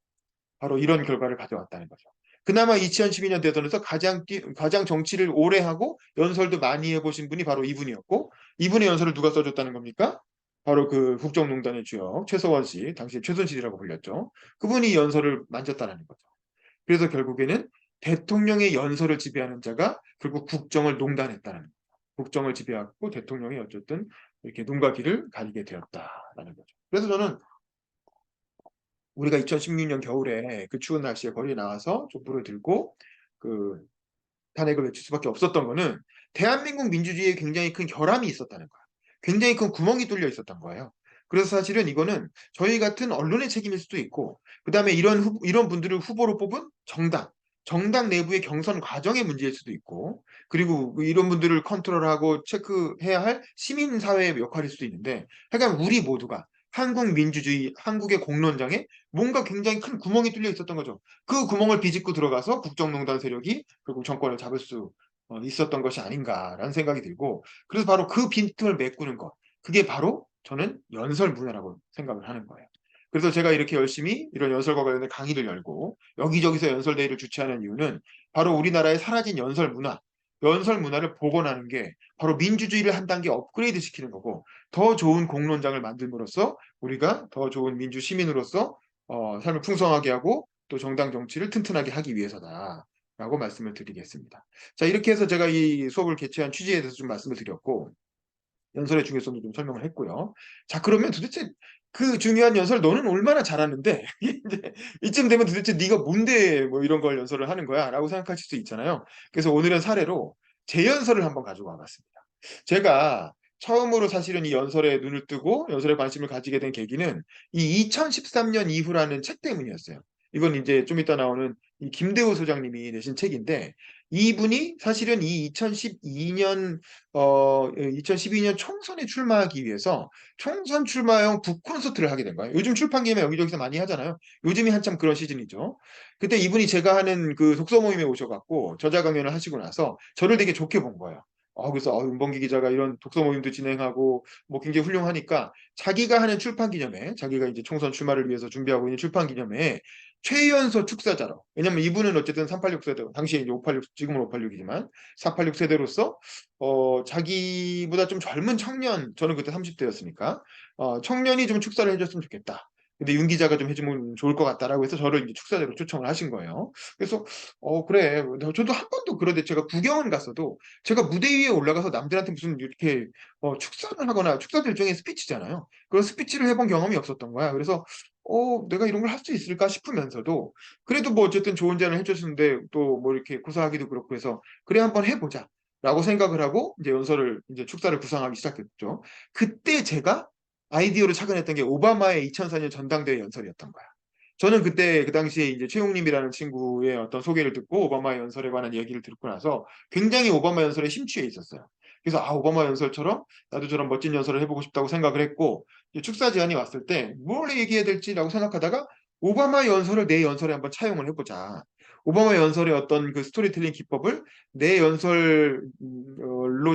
바로 이런 결과를 가져왔다는 거죠. 그나마 2012년 대선에서 가장 정치를 오래 하고 연설도 많이 해보신 분이 바로 이분이었고 이분의 연설을 누가 써줬다는 겁니까? 바로 그 국정농단의 주역 최서원 씨, 당시 최순실이라고 불렸죠. 그분이 연설을 만졌다는 거죠. 그래서 결국에는 대통령의 연설을 지배하는 자가 결국 국정을 농단했다는 거죠. 국정을 지배하고 대통령이 어쨌든 이렇게 눈과 귀를 가리게 되었다라는 거죠. 그래서 저는 우리가 2016년 겨울에 그 추운 날씨에 거리에 나와서 촛불을 들고 그 탄핵을 외칠 수밖에 없었던 거는 대한민국 민주주의에 굉장히 큰 결함이 있었다는 거야. 굉장히 큰 구멍이 뚫려 있었던 거예요. 그래서 사실은 이거는 저희 같은 언론의 책임일 수도 있고, 그 다음에 이런 분들을 후보로 뽑은 정당 내부의 경선 과정의 문제일 수도 있고, 그리고 이런 분들을 컨트롤하고 체크해야 할 시민사회의 역할일 수도 있는데, 하여간 우리 모두가 한국 민주주의, 한국의 공론장에 뭔가 굉장히 큰 구멍이 뚫려 있었던 거죠. 그 구멍을 비집고 들어가서 국정농단 세력이 결국 정권을 잡을 수 있었던 것이 아닌가라는 생각이 들고 그래서 바로 그 빈틈을 메꾸는 것 그게 바로 저는 연설 문화라고 생각을 하는 거예요. 그래서 제가 이렇게 열심히 이런 연설과 관련된 강의를 열고 여기저기서 연설 대회를 주최하는 이유는 바로 우리나라의 사라진 연설 문화를 복원하는 게 바로 민주주의를 한 단계 업그레이드 시키는 거고 더 좋은 공론장을 만듦으로써 우리가 더 좋은 민주 시민으로서 삶을 풍성하게 하고 또 정당 정치를 튼튼하게 하기 위해서다라고 말씀을 드리겠습니다. 자, 이렇게 해서 제가 이 수업을 개최한 취지에 대해서 좀 말씀을 드렸고 연설의 중요성도 좀 설명을 했고요. 자, 그러면 도대체 그 중요한 연설 너는 얼마나 잘하는데 이제 이쯤 되면 도대체 네가 뭔데 뭐 이런 걸 연설을 하는 거야? 라고 생각하실 수 있잖아요. 그래서 오늘은 사례로 제 연설을 한번 가지고 와봤습니다. 제가 처음으로 사실은 이 연설에 눈을 뜨고 연설에 관심을 가지게 된 계기는 이 2013년 이후라는 책 때문이었어요. 이건 이제 좀 이따 나오는 이 김대호 소장님이 내신 책인데 이분이 사실은 이 2012년 총선에 출마하기 위해서 총선 출마용 북 콘서트를 하게 된 거예요. 요즘 출판 기념회 여기저기서 많이 하잖아요. 요즘이 한참 그런 시즌이죠. 그때 이분이 제가 하는 그 독서 모임에 오셔갖고 저자 강연을 하시고 나서 저를 되게 좋게 본 거예요. 그래서 윤범기 기자가 이런 독서 모임도 진행하고 뭐 굉장히 훌륭하니까 자기가 하는 출판 기념회, 자기가 이제 총선 출마를 위해서 준비하고 있는 출판 기념회에 최연소 축사자로. 왜냐면 이분은 어쨌든 386 세대, 당시에 이제 586, 지금은 586이지만 486 세대로서 자기보다 좀 젊은 청년, 저는 그때 30대였으니까 청년이 좀 축사를 해줬으면 좋겠다. 근데 윤 기자가 좀 해주면 좋을 것 같다라고 해서 저를 이제 축사자로 초청을 하신 거예요. 그래서 그래. 저도 한 번도 그런데 제가 구경은 갔어도 제가 무대 위에 올라가서 남들한테 무슨 이렇게 축사를 하거나 축사도 일종의 스피치잖아요. 그런 스피치를 해본 경험이 없었던 거야. 그래서 내가 이런 걸 할 수 있을까 싶으면서도 그래도 뭐 어쨌든 좋은 제안을 해줬는데 또 뭐 이렇게 구사하기도 그렇고 해서 그래 한번 해보자 라고 생각을 하고 이제 축사를 구상하기 시작했죠. 그때 제가 아이디어로 착안했던 게 오바마의 2004년 전당대회 연설이었던 거야. 저는 그때 그 당시에 이제 최용님이라는 친구의 어떤 소개를 듣고 오바마 연설에 관한 얘기를 듣고 나서 굉장히 오바마 연설에 심취해 있었어요. 그래서 오바마 연설처럼 나도 저런 멋진 연설을 해보고 싶다고 생각을 했고 축사 제안이 왔을 때 뭘 얘기해야 될지라고 생각하다가 오바마 연설을 내 연설에 한번 차용을 해보자. 오바마 연설의 어떤 그 스토리텔링 기법을 내 연설로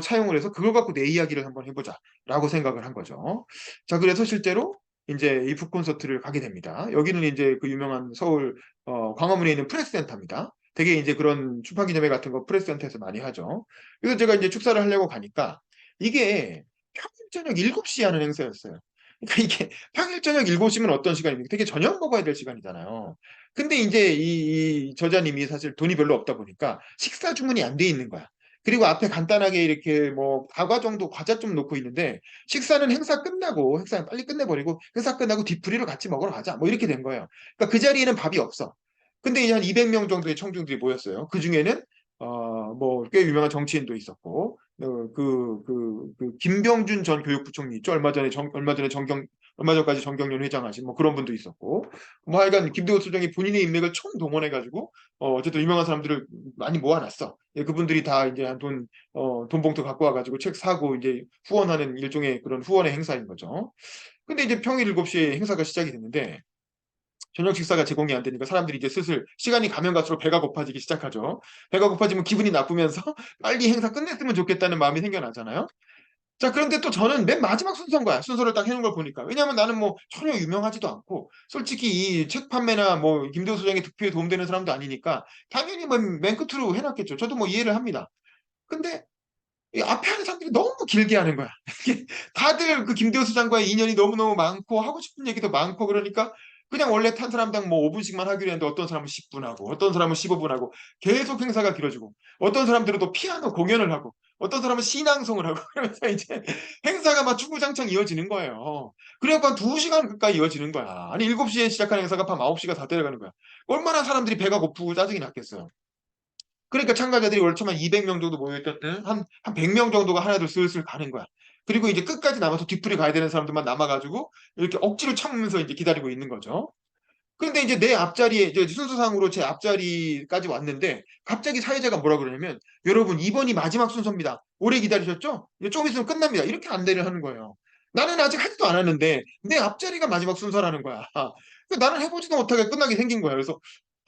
차용을 해서 그걸 갖고 내 이야기를 한번 해보자라고 생각을 한 거죠. 자, 그래서 실제로 이제 이 북 콘서트를 가게 됩니다. 여기는 이제 그 유명한 서울 광화문에 있는 프레스센터입니다. 되게 이제 그런 출판기념회 같은 거 프레스센터에서 많이 하죠. 그래서 제가 이제 축사를 하려고 가니까 이게 평일 저녁 7시에 하는 행사였어요. 그러니까 이게 평일 저녁 7시면 어떤 시간입니까? 되게 저녁 먹어야 될 시간이잖아요. 근데 이제 이 저자님이 사실 돈이 별로 없다 보니까 식사 주문이 안 돼 있는 거야. 그리고 앞에 간단하게 이렇게 뭐 다과 정도 과자 좀 놓고 있는데 식사는 행사 끝나고 행사 빨리 끝내버리고 행사 끝나고 뒤풀이를 같이 먹으러 가자 뭐 이렇게 된 거예요. 그러니까 그 자리에는 밥이 없어. 근데 이제 한 200명 정도의 청중들이 모였어요. 그 중에는 뭐 꽤 유명한 정치인도 있었고 김병준 전 교육부총리 있죠. 얼마 전까지 정경련 회장하신 뭐 그런 분도 있었고 뭐 하여간 김대호 수장이 본인의 인맥을 총동원해가지고 어쨌든 유명한 사람들을 많이 모아놨어. 예, 그분들이 다 이제 돈 봉투 갖고 와가지고 책 사고 이제 후원하는 일종의 그런 후원의 행사인 거죠. 근데 이제 평일 7시에 행사가 시작이 됐는데 저녁 식사가 제공이 안 되니까 사람들이 이제 슬슬 시간이 가면 갈수록 배가 고파지기 시작하죠. 배가 고파지면 기분이 나쁘면서 빨리 행사 끝냈으면 좋겠다는 마음이 생겨나잖아요. 자, 그런데 또 저는 맨 마지막 순서인 거야. 순서를 딱 해놓은 걸 보니까. 왜냐하면 나는 뭐 전혀 유명하지도 않고, 솔직히 이 책 판매나 뭐 김대호 소장의 득표에 도움되는 사람도 아니니까, 당연히 뭐 맨 끝으로 해놨겠죠. 저도 뭐 이해를 합니다. 근데 이 앞에 하는 사람들이 너무 길게 하는 거야. 이게 다들 그 김대호 수장과의 인연이 너무너무 많고 하고 싶은 얘기도 많고 그러니까 그냥 원래 탄 사람당 뭐 5분씩만 하기로 했는데 어떤 사람은 10분 하고 어떤 사람은 15분 하고 계속 행사가 길어지고 어떤 사람들은 또 피아노 공연을 하고 어떤 사람은 시낭송을 하고 그러면서 이제 행사가 막 주구장창 이어지는 거예요. 그래갖고 한 2시간 가까이 이어지는 거야. 아니 7시에 시작한 행사가 밤 9시가 다 돼가는 거야. 얼마나 사람들이 배가 고프고 짜증이 났겠어요. 그러니까 참가자들이 원래 처음에 200명 정도 모여있던데 한 100명 정도가 하나둘 슬슬 가는 거야. 그리고 이제 끝까지 남아서 뒤풀이 가야 되는 사람들만 남아가지고 이렇게 억지로 참으면서 이제 기다리고 있는 거죠. 근데 이제 내 앞자리에 이제 순서상으로 제 앞자리까지 왔는데 갑자기 사회자가 뭐라 그러냐면 여러분 이번이 마지막 순서입니다. 오래 기다리셨죠? 이제 좀 있으면 끝납니다. 이렇게 안내를 하는 거예요. 나는 아직 하지도 않았는데 내 앞자리가 마지막 순서라는 거야. 나는 해보지도 못하게 끝나게 생긴 거야. 그래서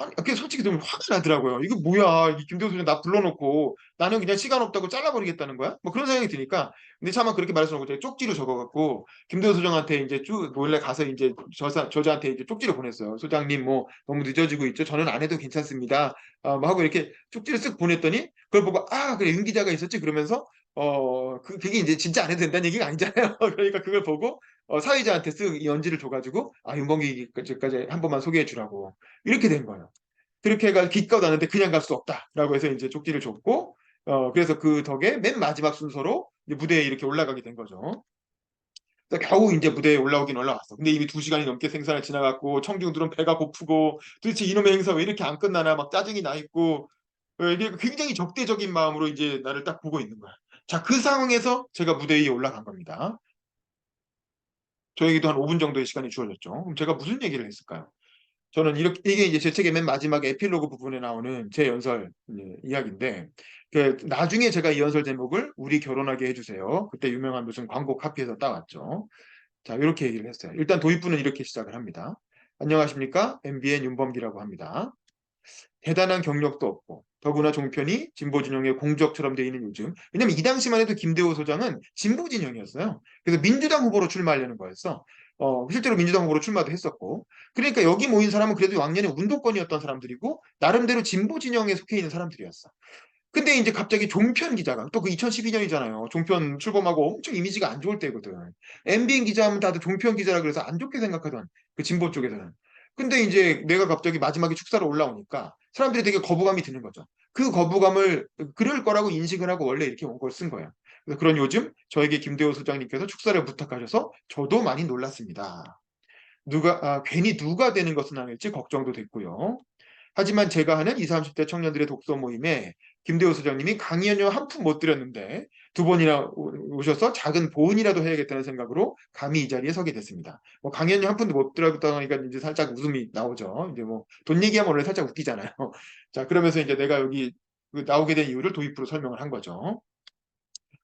아니, 그게 솔직히 좀 화가 나더라고요. 이거 뭐야? 이 김대호 소장 나 불러놓고 나는 그냥 시간 없다고 잘라버리겠다는 거야? 뭐 그런 생각이 드니까 근데 차마 그렇게 말해서 제가 쪽지로 적어갖고 김대호 소장한테 이제 쭉 몰래 가서 이제 저자한테 이제 쪽지를 보냈어요. 소장님 뭐 너무 늦어지고 있죠. 저는 안 해도 괜찮습니다. 뭐 하고 이렇게 쪽지를 쓱 보냈더니 그걸 보고 그래 윤 기자가 있었지 그러면서 그게 이제 진짜 안 해도 된다는 얘기가 아니잖아요. 그러니까 그걸 보고 사회자한테 쓱 연지를 줘가지고 윤봉기까지 한 번만 소개해 주라고 이렇게 된 거예요. 그렇게 해가 기껏 왔는데 그냥 갈 수 없다라고 해서 이제 쪽지를 줬고 그래서 그 덕에 맨 마지막 순서로 이제 무대에 이렇게 올라가게 된 거죠. 그래서 겨우 이제 무대에 올라오긴 올라왔어. 근데 이미 2시간이 넘게 생산을 지나갔고 청중들은 배가 고프고 도대체 이놈의 행사 왜 이렇게 안 끝나나 막 짜증이 나 있고 이게 굉장히 적대적인 마음으로 이제 나를 딱 보고 있는 거야. 자, 그 상황에서 제가 무대 위에 올라간 겁니다. 저에게도 한 5분 정도의 시간이 주어졌죠. 그럼 제가 무슨 얘기를 했을까요? 저는 이게 이제 제 책의 맨 마지막 에필로그 부분에 나오는 제 연설 이야기인데, 나중에 제가 이 연설 제목을 우리 결혼하게 해주세요. 그때 유명한 무슨 광고 카피에서 따왔죠. 자, 이렇게 얘기를 했어요. 일단 도입부는 이렇게 시작을 합니다. 안녕하십니까? MBN 윤범기라고 합니다. 대단한 경력도 없고 더구나 종편이 진보 진영의 공적처럼 돼 있는 요즘. 왜냐면 이 당시만 해도 김대호 소장은 진보 진영이었어요. 그래서 민주당 후보로 출마하려는 거였어. 실제로 민주당 후보로 출마도 했었고. 그러니까 여기 모인 사람은 그래도 왕년에 운동권이었던 사람들이고 나름대로 진보 진영에 속해 있는 사람들이었어. 근데 이제 갑자기 종편 기자가 또 그 2012년이잖아요. 종편 출범하고 엄청 이미지가 안 좋을 때거든. MBN 기자 하면 다들 종편 기자라 그래서 안 좋게 생각하던 그 진보 쪽에서는. 근데 이제 내가 갑자기 마지막에 축사로 올라오니까 사람들이 되게 거부감이 드는 거죠. 그 거부감을 그럴 거라고 인식을 하고 원래 이렇게 원고를 쓴 거예요. 그래서 그런 요즘 저에게 김대호 소장님께서 축사를 부탁하셔서 저도 많이 놀랐습니다. 괜히 누가 되는 것은 아닐지 걱정도 됐고요. 하지만 제가 하는 20, 30대 청년들의 독서 모임에 김대호 소장님이 강연료 한 푼 못 드렸는데 두 번이나 오셔서 작은 보은이라도 해야겠다는 생각으로 감히 이 자리에 서게 됐습니다. 뭐 강연료 한 푼도 못 드렸다니까 이제 살짝 웃음이 나오죠. 이제 뭐 돈 얘기하면 원래 살짝 웃기잖아요. 자, 그러면서 이제 내가 여기 나오게 된 이유를 도입부로 설명을 한 거죠.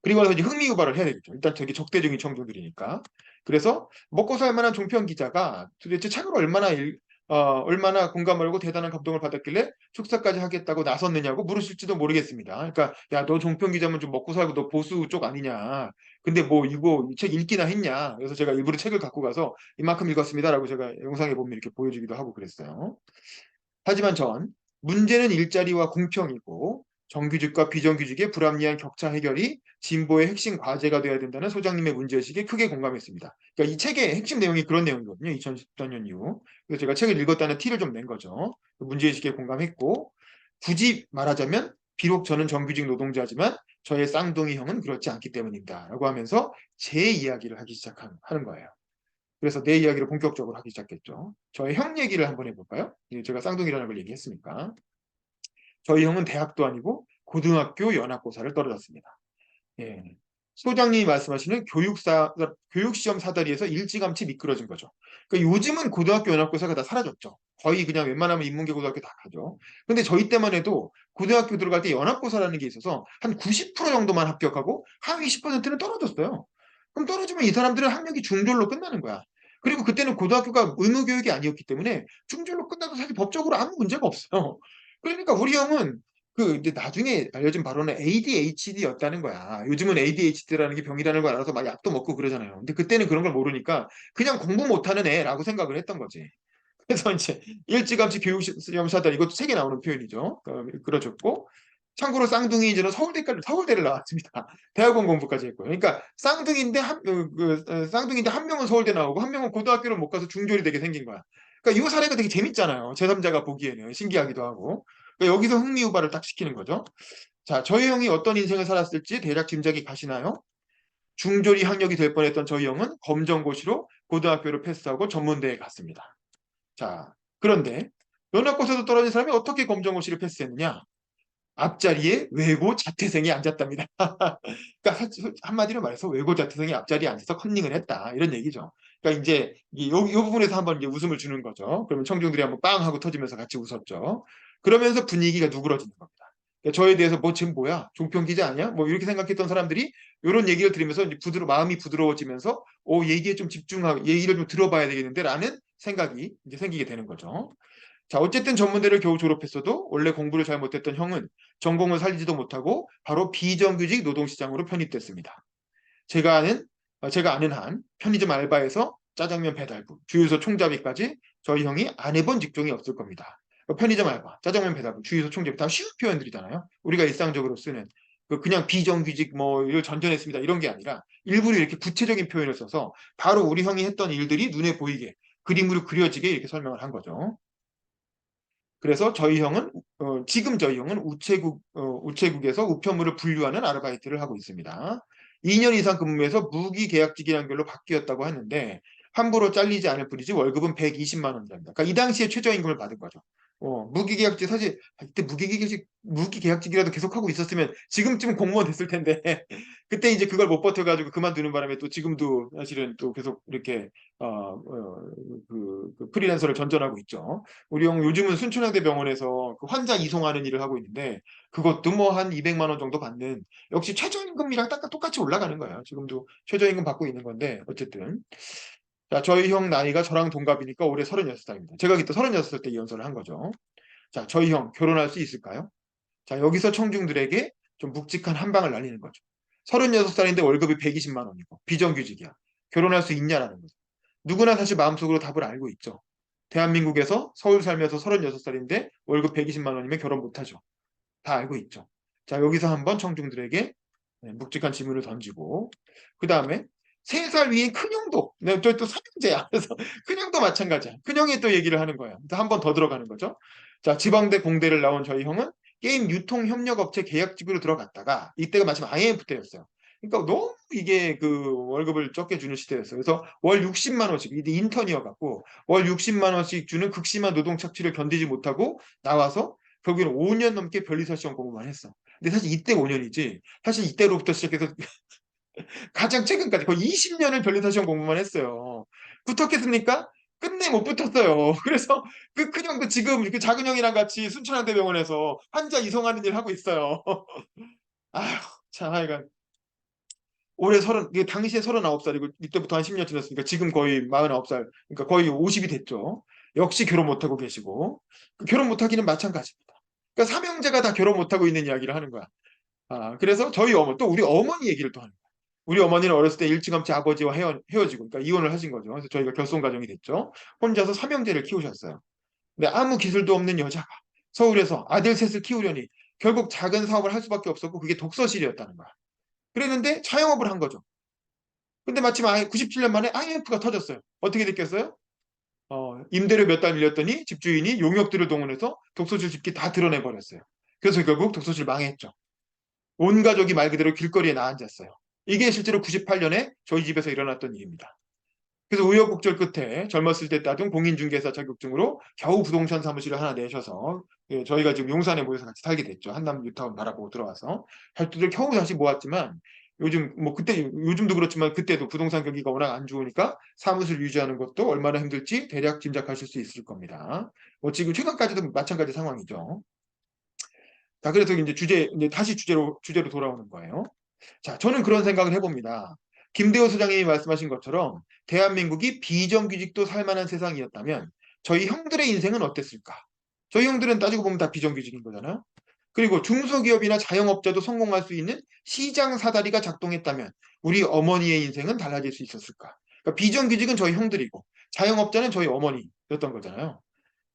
그리고 나서 이제 흥미 유발을 해야 되겠죠. 일단 저기 적대적인 청중들이니까. 그래서 먹고 살 만한 종편 기자가 도대체 책을 얼마나 공감을 하고 대단한 감동을 받았길래 축사까지 하겠다고 나섰느냐고 물으실지도 모르겠습니다. 그러니까 야, 너 종편 기자면 좀 먹고 살고 너 보수 쪽 아니냐. 근데 뭐 이거 이 책 읽기나 했냐. 그래서 제가 일부러 책을 갖고 가서 이만큼 읽었습니다라고 제가 영상에 보면 이렇게 보여주기도 하고 그랬어요. 하지만 전 문제는 일자리와 공평이고 정규직과 비정규직의 불합리한 격차 해결이 진보의 핵심 과제가 되어야 된다는 소장님의 문제의식에 크게 공감했습니다. 그러니까 이 책의 핵심 내용이 그런 내용이거든요. 2014년 이후. 그래서 제가 책을 읽었다는 티를 좀 낸 거죠. 문제의식에 공감했고 굳이 말하자면 비록 저는 정규직 노동자지만 저의 쌍둥이 형은 그렇지 않기 때문입니다. 라고 하면서 제 이야기를 하는 거예요. 그래서 내 이야기를 본격적으로 하기 시작했죠. 저의 형 얘기를 한번 해볼까요? 제가 쌍둥이라는 걸 얘기했으니까. 저희 형은 대학도 아니고 고등학교 연합고사를 떨어졌습니다. 예. 소장님이 말씀하시는 교육시험 사다리에서 일찌감치 미끄러진 거죠. 그러니까 요즘은 고등학교 연합고사가 다 사라졌죠. 거의 그냥 웬만하면 인문계 고등학교 다 가죠. 근데 저희 때만 해도 고등학교 들어갈 때 연합고사라는 게 있어서 한 90% 정도만 합격하고 하위 10%는 떨어졌어요. 그럼 떨어지면 이 사람들은 학력이 중졸로 끝나는 거야. 그리고 그때는 고등학교가 의무교육이 아니었기 때문에 중졸로 끝나도 사실 법적으로 아무 문제가 없어요. 그러니까 우리 형은 이제 나중에 알려진 바로는 ADHD였다는 거야. 요즘은 ADHD라는 게 병이라는 걸 알아서 막 약도 먹고 그러잖아요. 근데 그때는 그런 걸 모르니까 그냥 공부 못하는 애라고 생각을 했던 거지. 그래서 이제 일찌감치 교육시험사다 이것도 책에 나오는 표현이죠. 그러셨고 참고로 쌍둥이 이제는 서울대를 나왔습니다. 대학원 공부까지 했고요. 그러니까 쌍둥이인데 한 명은 서울대 나오고 한 명은 고등학교를 못 가서 중졸이 되게 생긴 거야. 그러니까 이 사례가 되게 재밌잖아요. 제3자가 보기에는 신기하기도 하고. 그러니까 여기서 흥미 유발을 딱 시키는 거죠. 자, 저희 형이 어떤 인생을 살았을지 대략 짐작이 가시나요? 중졸이 학력이 될 뻔했던 저희 형은 검정고시로 고등학교를 패스하고 전문대에 갔습니다. 자, 그런데 연합고사도 떨어진 사람이 어떻게 검정고시를 패스했느냐? 앞자리에 외고 자퇴생이 앉았답니다. 그러니까 한마디로 말해서 외고 자퇴생이 앞자리에 앉아서 컨닝을 했다 이런 얘기죠. 그러니까 이제 이 부분에서 한번 이제 웃음을 주는 거죠. 그러면 청중들이 한번 빵 하고 터지면서 같이 웃었죠. 그러면서 분위기가 누그러지는 겁니다. 그러니까 저에 대해서 뭐 지금 뭐야 종편 기자 아니야? 뭐 이렇게 생각했던 사람들이 이런 얘기를 들으면서 이제 마음이 부드러워지면서 얘기에 좀 집중하고 얘기를 좀 들어봐야 되겠는데라는 생각이 이제 생기게 되는 거죠. 자, 어쨌든 전문대를 겨우 졸업했어도 원래 공부를 잘 못했던 형은 전공을 살리지도 못하고 바로 비정규직 노동시장으로 편입됐습니다. 제가 아는 한 편의점 알바에서 짜장면 배달부, 주유소 총잡이까지 저희 형이 안 해본 직종이 없을 겁니다. 편의점 알바, 짜장면 배달부, 주유소 총잡이 다 쉬운 표현들이잖아요. 우리가 일상적으로 쓰는 그냥 비정규직 뭐를 전전했습니다 이런 게 아니라 일부러 이렇게 구체적인 표현을 써서 바로 우리 형이 했던 일들이 눈에 보이게 그림으로 그려지게 이렇게 설명을 한 거죠. 그래서 지금 저희 형은 우체국에서 우편물을 분류하는 아르바이트를 하고 있습니다. 2년 이상 근무해서 무기계약직이 단결로 바뀌었다고 하는데 함부로 잘리지 않을 뿐이지 월급은 120만 원입니다. 그러니까 이 당시에 최저임금을 받은 거죠. 무기계약직 사실 그때 무기계약직이라도 계속하고 있었으면 지금쯤 공무원 됐을 텐데 그때 이제 그걸 못 버텨가지고 그만두는 바람에 또 지금도 사실은 또 계속 이렇게 그 프리랜서를 전전하고 있죠. 우리 형 요즘은 순천향대 병원에서 그 환자 이송하는 일을 하고 있는데 그것도 뭐 한 200만 원 정도 받는 역시 최저임금이랑 딱 똑같이 올라가는 거예요. 지금도 최저임금 받고 있는 건데 어쨌든 자, 저희 형 나이가 저랑 동갑이니까 올해 36살입니다. 제가 그때 36살 때 이혼설을 한 거죠. 자, 저희 형 결혼할 수 있을까요? 자, 여기서 청중들에게 좀 묵직한 한 방을 날리는 거죠. 36살인데 월급이 120만 원이고 비정규직이야. 결혼할 수 있냐라는 거죠. 누구나 사실 마음속으로 답을 알고 있죠. 대한민국에서 서울 살면서 36살인데 월급 120만 원이면 결혼 못하죠. 다 알고 있죠. 자, 여기서 한번 청중들에게 묵직한 질문을 던지고 그 다음에 3살 위인 큰형도 저또 삼형제야. 그래서 큰형도 마찬가지야. 큰형이 또 얘기를 하는 거예요. 한 번 더 들어가는 거죠. 자, 지방대 공대를 나온 저희 형은 게임 유통협력업체 계약직으로 들어갔다가 이때가 마침 IMF 때였어요. 그러니까 너무 이게 그 월급을 적게 주는 시대였어요. 그래서 월 60만 원씩 이제 인턴이어갖고 월 60만 원씩 주는 극심한 노동 착취를 견디지 못하고 나와서 결국에는 5년 넘게 변리사 시험 공부만 했어. 근데 사실 이때 5년이지. 사실 이때로부터 시작해서 가장 최근까지 거의 20년을 변리사 시험 공부만 했어요. 붙었겠습니까? 끝내 못 붙었어요. 그래서 그 큰형도 지금 그 작은 형이랑 같이 순천향대병원에서 환자 이송하는 일 하고 있어요. 아휴, 참 하여간 올해 이게 당시에 39살이고 이때부터 한 10년 지났으니까 지금 거의 49살, 그러니까 거의 50이 됐죠. 역시 결혼 못하고 계시고 그 결혼 못하기는 마찬가지입니다. 그러니까 삼형제가 다 결혼 못하고 있는 이야기를 하는 거야. 그래서 저희 또 우리 어머니 얘기를 또 하는 거야. 우리 어머니는 어렸을 때 일찌감치 아버지와 헤어지고, 그러니까 이혼을 하신 거죠. 그래서 저희가 결손 가정이 됐죠. 혼자서 삼형제를 키우셨어요. 근데 아무 기술도 없는 여자가 서울에서 아들 셋을 키우려니 결국 작은 사업을 할 수밖에 없었고 그게 독서실이었다는 거야. 그랬는데 자영업을 한 거죠. 근데 마침 97년 만에 IMF가 터졌어요. 어떻게 됐겠어요? 임대료 몇 달 밀렸더니 집주인이 용역들을 동원해서 독서실 집기 다 드러내 버렸어요. 그래서 결국 독서실 망했죠. 온 가족이 말 그대로 길거리에 나앉았어요. 이게 실제로 98년에 저희 집에서 일어났던 일입니다. 그래서 우여곡절 끝에 젊었을 때 따둔 공인중개사 자격증으로 겨우 부동산 사무실을 하나 내셔서 저희가 지금 용산에 모여서 같이 살게 됐죠. 한남 뉴타운 바라보고 들어와서 할투를 겨우 다시 모았지만 요즘 뭐 그때 요즘도 그렇지만 그때도 부동산 경기가 워낙 안 좋으니까 사무실 유지하는 것도 얼마나 힘들지 대략 짐작하실 수 있을 겁니다. 뭐 지금 최근까지도 마찬가지 상황이죠. 자, 그래서 이제 다시 주제로 돌아오는 거예요. 자, 저는 그런 생각을 해봅니다. 김대호 소장님이 말씀하신 것처럼 대한민국이 비정규직도 살만한 세상이었다면 저희 형들의 인생은 어땠을까? 저희 형들은 따지고 보면 다 비정규직인 거잖아요. 그리고 중소기업이나 자영업자도 성공할 수 있는 시장 사다리가 작동했다면 우리 어머니의 인생은 달라질 수 있었을까? 그러니까 비정규직은 저희 형들이고 자영업자는 저희 어머니였던 거잖아요.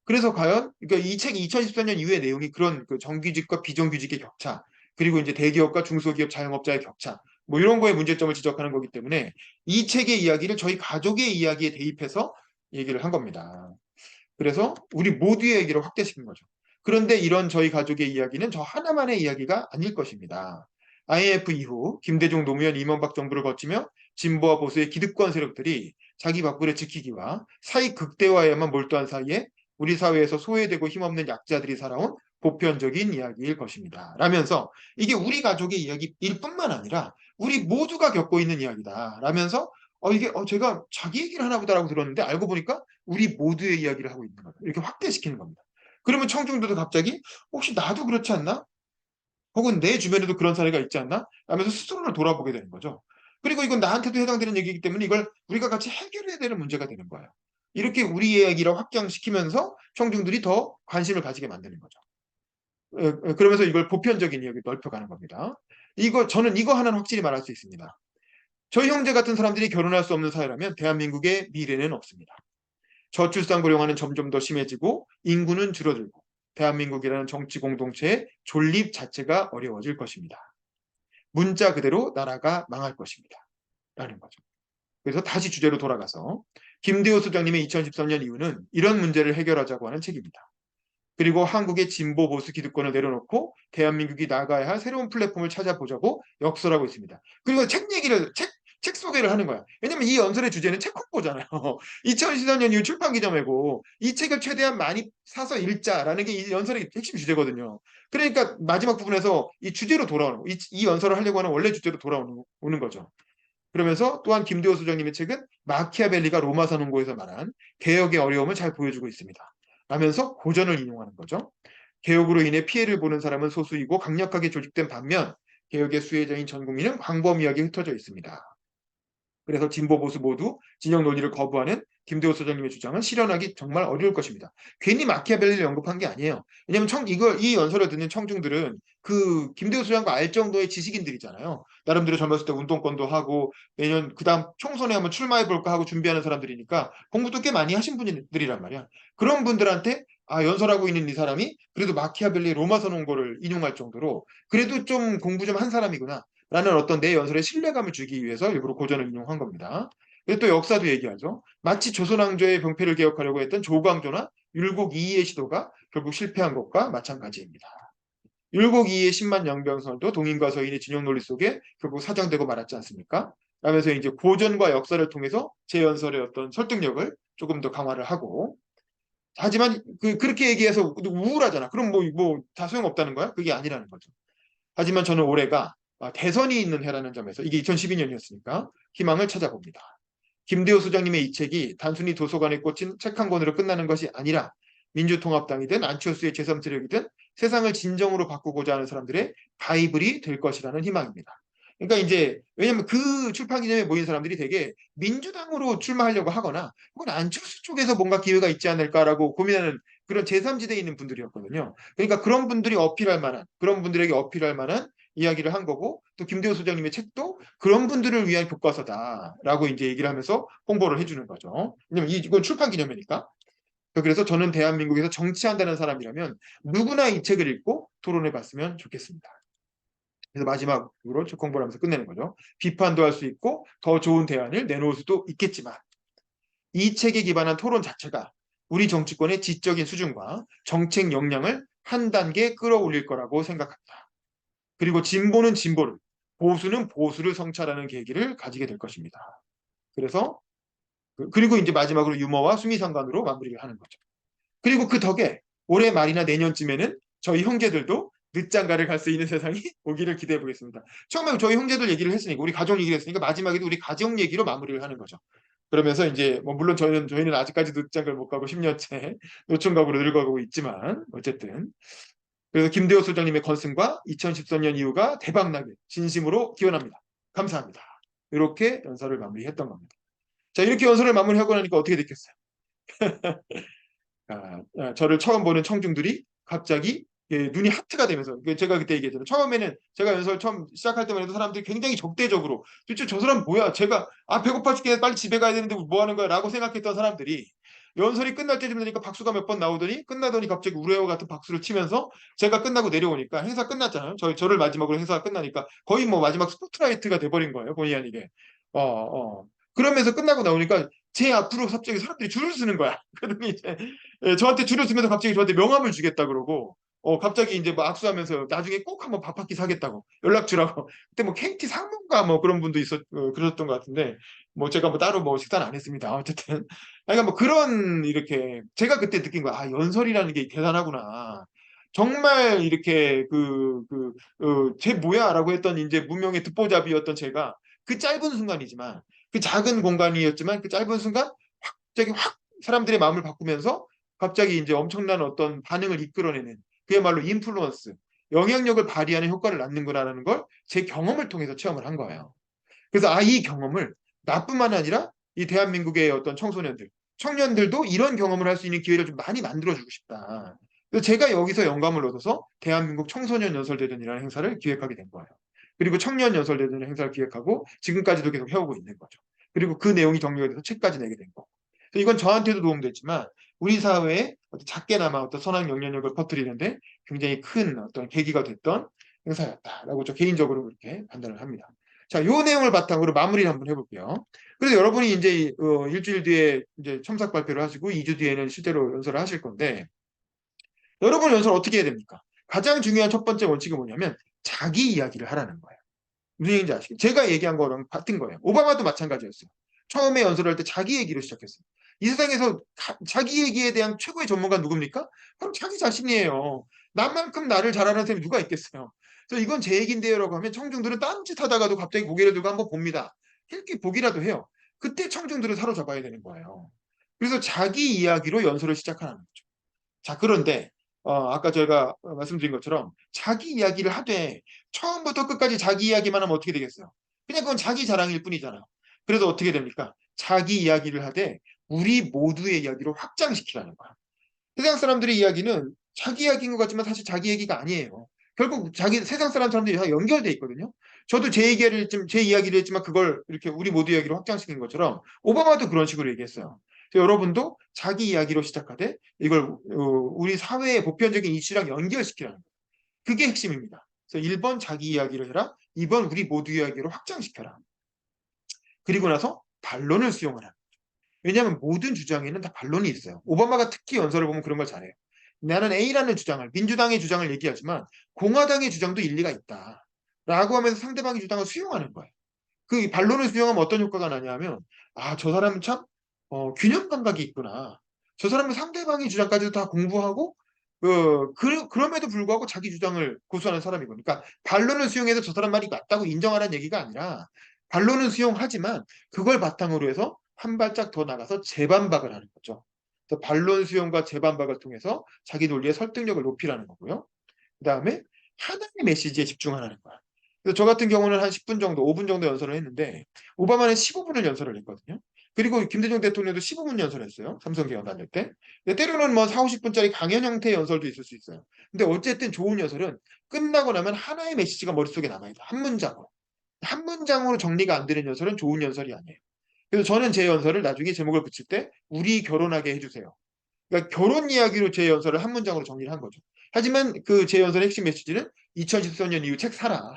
그래서 과연 그러니까 이 책이 2014년 이후의 내용이 그런 그 정규직과 비정규직의 격차, 그리고 이제 대기업과 중소기업 자영업자의 격차, 뭐 이런 거에 문제점을 지적하는 거기 때문에 이 책의 이야기를 저희 가족의 이야기에 대입해서 얘기를 한 겁니다. 그래서 우리 모두의 얘기를 확대시킨 거죠. 그런데 이런 저희 가족의 이야기는 저 하나만의 이야기가 아닐 것입니다. IMF 이후 김대중 노무현 이명박 정부를 거치며 진보와 보수의 기득권 세력들이 자기 밥그릇 지키기와 사익 극대화에만 몰두한 사이에 우리 사회에서 소외되고 힘없는 약자들이 살아온 보편적인 이야기일 것입니다. 라면서 이게 우리 가족의 이야기일 뿐만 아니라 우리 모두가 겪고 있는 이야기다. 라면서 이게 제가 자기 얘기를 하나 보다라고 들었는데 알고 보니까 우리 모두의 이야기를 하고 있는 거예요. 이렇게 확대시키는 겁니다. 그러면 청중들도 갑자기 혹시 나도 그렇지 않나? 혹은 내 주변에도 그런 사례가 있지 않나? 하면서 스스로를 돌아보게 되는 거죠. 그리고 이건 나한테도 해당되는 얘기이기 때문에 이걸 우리가 같이 해결해야 되는 문제가 되는 거예요. 이렇게 우리 이야기를 확장시키면서 청중들이 더 관심을 가지게 만드는 거죠. 그러면서 이걸 보편적인 이야기 넓혀가는 겁니다. 저는 이거 하나는 확실히 말할 수 있습니다. 저희 형제 같은 사람들이 결혼할 수 없는 사회라면 대한민국의 미래는 없습니다. 저출산 고령화는 점점 더 심해지고 인구는 줄어들고 대한민국이라는 정치 공동체의 존립 자체가 어려워질 것입니다. 문자 그대로 나라가 망할 것입니다. 라는 거죠. 그래서 다시 주제로 돌아가서 김대호 소장님의 2013년 이후는 이런 문제를 해결하자고 하는 책입니다. 그리고 한국의 진보 보수 기득권을 내려놓고 대한민국이 나가야 할 새로운 플랫폼을 찾아보자고 역설하고 있습니다. 그리고 책 책 소개를 하는 거야. 왜냐면 이 연설의 주제는 책 홍보잖아요. 2014년 이후 출판 기념회고 이 책을 최대한 많이 사서 읽자라는 게 이 연설의 핵심 주제거든요. 그러니까 마지막 부분에서 이 주제로 돌아오는 거, 이 연설을 하려고 하는 원래 주제로 돌아오는 거죠. 그러면서 또한 김대호 소장님의 책은 마키아벨리가 로마 선언고에서 말한 개혁의 어려움을 잘 보여주고 있습니다. 라면서 고전을 인용하는 거죠. 개혁으로 인해 피해를 보는 사람은 소수이고 강력하게 조직된 반면 개혁의 수혜자인 전 국민은 광범위하게 흩어져 있습니다. 그래서 진보 보수 모두 진영 논리를 거부하는 김대호 소장님의 주장은 실현하기 정말 어려울 것입니다. 괜히 마키아벨리를 언급한 게 아니에요. 왜냐하면 이 연설을 듣는 청중들은 그 김대호 소장과 알 정도의 지식인들이잖아요. 나름대로 젊었을 때 운동권도 하고 내년 그다음 총선에 한번 출마해 볼까 하고 준비하는 사람들이니까 공부도 꽤 많이 하신 분들이란 말이야. 그런 분들한테 연설하고 있는 이 사람이 그래도 마키아벨리 로마 선언고를 인용할 정도로 그래도 좀 공부 좀 한 사람이구나. 라는 어떤 내 연설에 신뢰감을 주기 위해서 일부러 고전을 인용한 겁니다. 또 역사도 얘기하죠. 마치 조선왕조의 병폐를 개혁하려고 했던 조광조나 율곡 이이의 시도가 결국 실패한 것과 마찬가지입니다. 율곡 이이의 10만 양병설도 동인과 서인의 진영 논리 속에 결국 사장되고 말았지 않습니까? 라면서 이제 고전과 역사를 통해서 제 연설의 어떤 설득력을 조금 더 강화를 하고 하지만 그렇게 얘기해서 우울하잖아. 그럼 다 소용없다는 거야? 그게 아니라는 거죠. 하지만 저는 올해가 대선이 있는 해라는 점에서 이게 2012년이었으니까 희망을 찾아봅니다. 김대호 소장님의 이 책이 단순히 도서관에 꽂힌 책 한 권으로 끝나는 것이 아니라 민주통합당이든 안철수의 제3세력이든 세상을 진정으로 바꾸고자 하는 사람들의 바이블이 될 것이라는 희망입니다. 그러니까 이제 왜냐하면 그 출판 기념회에 모인 사람들이 되게 민주당으로 출마하려고 하거나 혹은 안철수 쪽에서 뭔가 기회가 있지 않을까라고 고민하는 그런 제3지대에 있는 분들이었거든요. 그러니까 그런 분들이 어필할 만한 그런 분들에게 어필할 만한 이야기를 한 거고 또 김대호 소장님의 책도 그런 분들을 위한 교과서다라고 이제 얘기를 하면서 홍보를 해주는 거죠. 왜냐면 이건 출판 기념회니까. 그래서 저는 대한민국에서 정치한다는 사람이라면 누구나 이 책을 읽고 토론해 봤으면 좋겠습니다. 그래서 마지막으로 책 홍보를 하면서 끝내는 거죠. 비판도 할 수 있고 더 좋은 대안을 내놓을 수도 있겠지만 이 책에 기반한 토론 자체가 우리 정치권의 지적인 수준과 정책 역량을 한 단계 끌어올릴 거라고 생각합니다. 그리고 진보는 진보를, 보수는 보수를 성찰하는 계기를 가지게 될 것입니다. 그래서 그리고 이제 마지막으로 유머와 수미상관으로 마무리를 하는 거죠. 그리고 그 덕에 올해 말이나 내년쯤에는 저희 형제들도 늦장가를 갈 수 있는 세상이 오기를 기대해 보겠습니다. 처음에 저희 형제들 얘기를 했으니까 우리 가족 얘기를 했으니까 마지막에도 우리 가족 얘기로 마무리를 하는 거죠. 그러면서 이제 물론 저희는 아직까지 늦장가를 못 가고 10년째 노총각으로 늙어가고 있지만 어쨌든 그래서 김대호 소장님의 건승과 2014년 이후가 대박나길 진심으로 기원합니다. 감사합니다. 이렇게 연설을 마무리했던 겁니다. 자, 이렇게 연설을 마무리하고 나니까 어떻게 됐겠어요? 저를 처음 보는 청중들이 갑자기 눈이 하트가 되면서 제가 그때 얘기했잖아요. 처음에는 제가 연설 처음 시작할 때만 해도 사람들이 굉장히 적대적으로 도대체 저 사람 뭐야? 제가 배고파 죽겠네 빨리 집에 가야 되는데 뭐 하는 거야? 라고 생각했던 사람들이 연설이 끝날 때쯤 되니까 박수가 몇 번 나오더니 끝나더니 갑자기 우레와 같은 박수를 치면서 제가 끝나고 내려오니까 행사 끝났잖아요. 저를 마지막으로 행사가 끝나니까 거의 마지막 스포트라이트가 돼버린 거예요. 본의 아니게. 그러면서 끝나고 나오니까 제 앞으로 갑자기 사람들이 줄을 서는 거야. 그러더니 이제 저한테 줄을 서면서 갑자기 저한테 명함을 주겠다 그러고 갑자기 이제 악수하면서 나중에 꼭 한번 밥 한 끼 사겠다고 연락 주라고. 그때 KT 상무가 그런 분도 그러셨던 것 같은데 제가 따로 식사는 안 했습니다. 어쨌든 그러니까 그런 이렇게 제가 그때 느낀 거야. 연설이라는 게 대단하구나. 정말 이렇게 쟤 뭐야라고 했던 이제 문명의 듣보잡이었던 제가 그 짧은 순간이지만 그 작은 공간이었지만 그 짧은 순간 갑자기 확 사람들의 마음을 바꾸면서 갑자기 이제 엄청난 어떤 반응을 이끌어내는 그야말로 인플루언스, 영향력을 발휘하는 효과를 낳는구나라는 걸 제 경험을 통해서 체험을 한 거예요. 그래서 이 경험을 나뿐만 아니라 이 대한민국의 어떤 청년들도 이런 경험을 할 수 있는 기회를 좀 많이 만들어주고 싶다. 그래서 제가 여기서 영감을 얻어서 대한민국 청소년 연설대전이라는 행사를 기획하게 된 거예요. 그리고 청년 연설대전 행사를 기획하고 지금까지도 계속 해오고 있는 거죠. 그리고 그 내용이 정리가 돼서 책까지 내게 된 거고. 이건 저한테도 도움됐지만 우리 사회에 작게나마 어떤 선한 영향력을 퍼뜨리는데 굉장히 큰 어떤 계기가 됐던 행사였다라고 저 개인적으로 그렇게 판단을 합니다. 자, 요 내용을 바탕으로 마무리를 한번 해볼게요. 그래서 여러분이 이제 일주일 뒤에 이제 첨삭 발표를 하시고 2주 뒤에는 실제로 연설을 하실 건데 여러분 연설 어떻게 해야 됩니까? 가장 중요한 첫 번째 원칙은 뭐냐면 자기 이야기를 하라는 거예요. 무슨 얘기인지 아시죠? 제가 얘기한 거랑 같은 거예요. 오바마도 마찬가지였어요. 처음에 연설을 할 때 자기 얘기로 시작했어요. 이 세상에서 자기 얘기에 대한 최고의 전문가 누굽니까? 바로 자기 자신이에요. 나만큼 나를 잘 아는 사람이 누가 있겠어요. 그래서 이건 제 얘기인데요라고 하면 청중들은 딴짓 하다가도 갑자기 고개를 들고 한번 봅니다. 이렇게 보기라도 해요. 그때 청중들을 사로잡아야 되는 거예요. 그래서 자기 이야기로 연설을 시작하는 거죠. 자, 그런데 아까 제가 말씀드린 것처럼 자기 이야기를 하되 처음부터 끝까지 자기 이야기만 하면 어떻게 되겠어요? 그냥 그건 자기 자랑일 뿐이잖아요. 그래서 어떻게 됩니까? 자기 이야기를 하되 우리 모두의 이야기로 확장시키라는 거야. 세상 사람들의 이야기는 자기 이야기인 것 같지만 사실 자기 얘기가 아니에요. 결국 세상 사람들이 다 연결돼 있거든요. 저도 제 이야기를 했지만 그걸 이렇게 우리 모두 이야기로 확장시킨 것처럼 오바마도 그런 식으로 얘기했어요. 그래서 여러분도 자기 이야기로 시작하되 이걸 우리 사회의 보편적인 이슈랑 연결시키라는 거예요. 그게 핵심입니다. 그래서 1번 자기 이야기를 해라. 2번 우리 모두 이야기로 확장시켜라. 그리고 나서 반론을 수용하라. 왜냐하면 모든 주장에는 다 반론이 있어요. 오바마가 특히 연설을 보면 그런 걸 잘해요. 나는 A라는 주장을, 민주당의 주장을 얘기하지만 공화당의 주장도 일리가 있다. 라고 하면서 상대방의 주장을 수용하는 거예요. 그 반론을 수용하면 어떤 효과가 나냐면, 아, 저 사람은 참 균형 감각이 있구나. 저 사람은 상대방의 주장까지도 다 공부하고 그럼에도 불구하고 자기 주장을 고수하는 사람이고. 그러니까 반론을 수용해서 저 사람 말이 맞다고 인정하라는 얘기가 아니라 반론은 수용하지만 그걸 바탕으로 해서 한 발짝 더 나가서 재반박을 하는 거죠. 그래서 반론 수용과 재반박을 통해서 자기 논리의 설득력을 높이라는 거고요. 그 다음에 하나의 메시지에 집중하라는 거야. 그래서 저 같은 경우는 한 10분 정도, 5분 정도 연설을 했는데 오바마는 15분을 연설을 했거든요. 그리고 김대중 대통령도 15분 연설했어요. 삼성개헌 다닐 때. 근데 때로는 뭐 4, 50분짜리 강연 형태의 연설도 있을 수 있어요. 근데 어쨌든 좋은 연설은 끝나고 나면 하나의 메시지가 머릿속에 남아있다. 한 문장으로. 한 문장으로 정리가 안 되는 연설은 좋은 연설이 아니에요. 그래서 저는 제 연설을 나중에 제목을 붙일 때 우리 결혼하게 해주세요. 그러니까 결혼 이야기로 제 연설을 한 문장으로 정리를 한 거죠. 하지만 그 제 연설의 핵심 메시지는 2013년 이후 책 사라.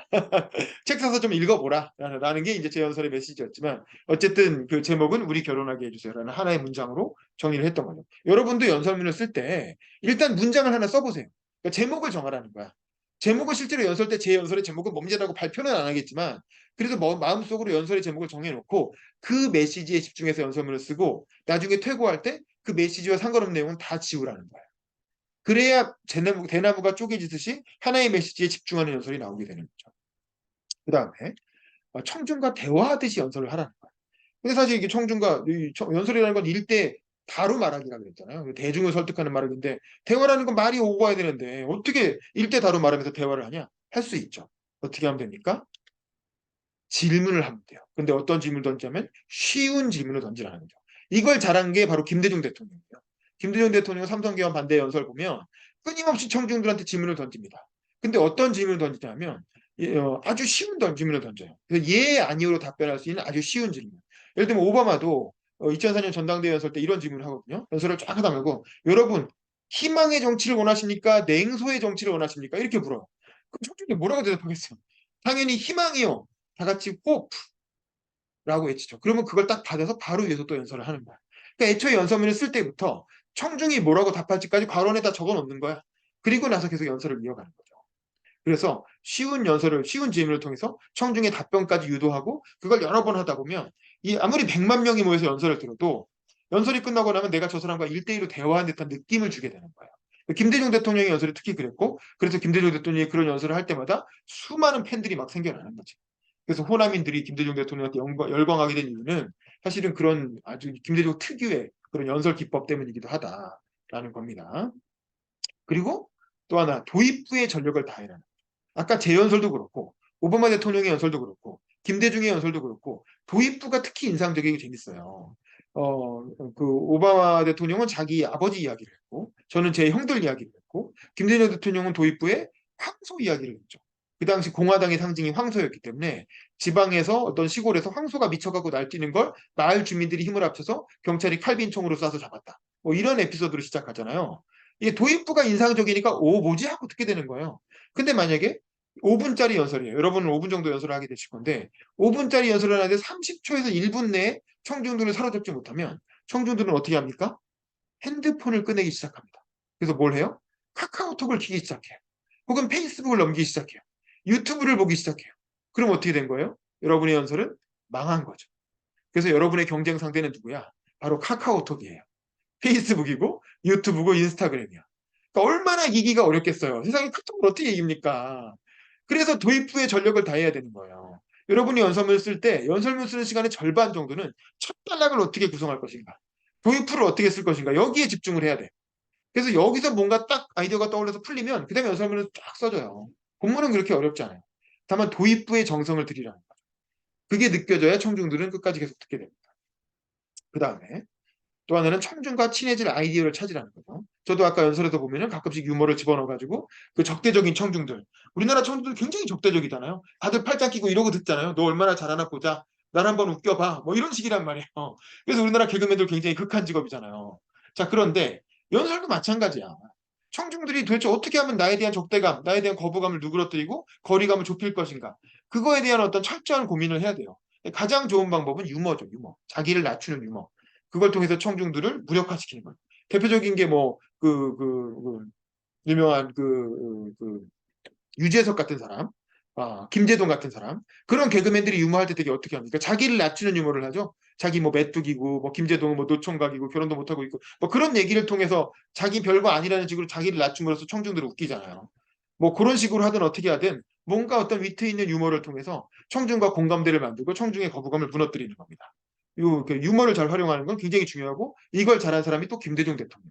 책 사서 좀 읽어보라. 라는 게 이제 제 연설의 메시지였지만 어쨌든 그 제목은 우리 결혼하게 해주세요. 라는 하나의 문장으로 정리를 했던 거죠. 여러분도 연설문을 쓸 때 일단 문장을 하나 써보세요. 그러니까 제목을 정하라는 거야. 제목을 실제로 연설 때 제 연설의 제목은 뭡니다라고 발표는 안 하겠지만 그래도 마음속으로 연설의 제목을 정해놓고 그 메시지에 집중해서 연설문을 쓰고 나중에 퇴고할 때 그 메시지와 상관없는 내용은 다 지우라는 거예요. 그래야 대나무가 쪼개지듯이 하나의 메시지에 집중하는 연설이 나오게 되는 거죠. 그 다음에 청중과 대화하듯이 연설을 하라는 거예요. 근데 사실 이게 연설이라는 건 일대 다루 말하기라 그랬잖아요. 대중을 설득하는 말인데 대화라는 건 말이 오고 가야 되는데 어떻게 일대 다루 말하면서 대화를 하냐? 할 수 있죠. 어떻게 하면 됩니까? 질문을 하면 돼요. 근데 어떤 질문을 던지냐면 쉬운 질문을 던지라는 거죠. 이걸 잘한 게 바로 김대중 대통령이에요. 김대중 대통령 삼성개헌 반대 연설 보면 끊임없이 청중들한테 질문을 던집니다. 근데 어떤 질문을 던지냐면 아주 쉬운 질문을 던져요. 그래서 예, 아니오로 답변할 수 있는 아주 쉬운 질문. 예를 들면 오바마도 2004년 전당대회 연설 때 이런 질문을 하거든요. 연설을 쫙 하다 말고 여러분 희망의 정치를 원하십니까? 냉소의 정치를 원하십니까? 이렇게 물어요. 그럼 청중들이 뭐라고 대답하겠어요? 당연히 희망이요. 다 같이 호프라고 외치죠. 그러면 그걸 딱 받아서 바로 위에서 또 연설을 하는 거야. 그러니까 애초에 연설문을 쓸 때부터 청중이 뭐라고 답할지까지 괄원에다 적어 놓는 거야. 그리고 나서 계속 연설을 이어가는 거죠. 그래서 쉬운 질문을 통해서 청중의 답변까지 유도하고 그걸 여러 번 하다 보면 아무리 100만 명이 모여서 연설을 들어도 연설이 끝나고 나면 내가 저 사람과 1대1로 대화한 듯한 느낌을 주게 되는 거예요. 김대중 대통령의 연설이 특히 그랬고 그래서 김대중 대통령이 그런 연설을 할 때마다 수많은 팬들이 막 생겨나는 거지. 그래서 호남인들이 김대중 대통령한테 열광하게 된 이유는 사실은 그런 아주 김대중 특유의 그런 연설 기법 때문이기도 하다라는 겁니다. 그리고 또 하나 도입부의 전력을 다해라. 아까 제 연설도 그렇고 오바마 대통령의 연설도 그렇고 김대중의 연설도 그렇고 도입부가 특히 인상적이고 재밌어요. 그 오바마 대통령은 자기 아버지 이야기를 했고 저는 제 형들 이야기를 했고 김대중 대통령은 도입부의 황소 이야기를 했죠. 그 당시 공화당의 상징이 황소였기 때문에 지방에서 어떤 시골에서 황소가 미쳐가고 날뛰는 걸 마을 주민들이 힘을 합쳐서 경찰이 칼빈총으로 쏴서 잡았다. 뭐 이런 에피소드로 시작하잖아요. 이게 도입부가 인상적이니까 오 뭐지 하고 듣게 되는 거예요. 근데 만약에 5분짜리 연설이에요. 여러분은 5분 정도 연설을 하게 되실 건데 5분짜리 연설을 하는데 30초에서 1분 내에 청중들을 사로잡지 못하면 청중들은 어떻게 합니까? 핸드폰을 꺼내기 시작합니다. 그래서 뭘 해요? 카카오톡을 키기 시작해요. 혹은 페이스북을 넘기기 시작해요. 유튜브를 보기 시작해요. 그럼 어떻게 된 거예요? 여러분의 연설은 망한 거죠. 그래서 여러분의 경쟁 상대는 누구야? 바로 카카오톡이에요. 페이스북이고 유튜브고 인스타그램이야. 그러니까 얼마나 이기기가 어렵겠어요. 세상에 카톡을 어떻게 이깁니까? 그래서 도입 후에 전력을 다해야 되는 거예요. 여러분이 연설문 쓸 때 연설문 쓰는 시간의 절반 정도는 첫 단락을 어떻게 구성할 것인가, 도입 후를 어떻게 쓸 것인가, 여기에 집중을 해야 돼. 그래서 여기서 뭔가 딱 아이디어가 떠올라서 풀리면 그 다음에 연설문을 쫙 써줘요. 본문은 그렇게 어렵지 않아요. 다만 도입 부의 정성을 들이라는 거죠. 그게 느껴져야 청중들은 끝까지 계속 듣게 됩니다. 그 다음에 또 하나는 청중과 친해질 아이디어를 찾으라는 거죠. 저도 아까 연설에서 보면은 가끔씩 유머를 집어넣어가지고 그 적대적인 청중들, 우리나라 청중들 굉장히 적대적이잖아요. 다들 팔짱 끼고 이러고 듣잖아요. 너 얼마나 잘하나 보자. 날 한번 웃겨봐. 뭐 이런 식이란 말이에요. 그래서 우리나라 개그맨들 굉장히 극한 직업이잖아요. 자, 그런데 연설도 마찬가지야. 청중들이 도대체 어떻게 하면 나에 대한 적대감, 나에 대한 거부감을 누그러뜨리고 거리감을 좁힐 것인가. 그거에 대한 어떤 철저한 고민을 해야 돼요. 가장 좋은 방법은 유머죠, 유머. 자기를 낮추는 유머. 그걸 통해서 청중들을 무력화시키는 거예요. 대표적인 게 뭐, 유명한 유재석 같은 사람, 김재동 같은 사람, 그런 개그맨들이 유머할 때 되게 어떻게 합니까? 자기를 낮추는 유머를 하죠. 자기 뭐 메뚜기고, 뭐 김재동은 뭐 노총각이고, 결혼도 못하고 있고, 뭐 그런 얘기를 통해서 자기 별거 아니라는 식으로 자기를 낮춤으로써 청중들을 웃기잖아요. 뭐 그런 식으로 하든 어떻게 하든 뭔가 어떤 위트 있는 유머를 통해서 청중과 공감대를 만들고 청중의 거부감을 무너뜨리는 겁니다. 유머를 잘 활용하는 건 굉장히 중요하고, 이걸 잘한 사람이 또 김대중 대통령.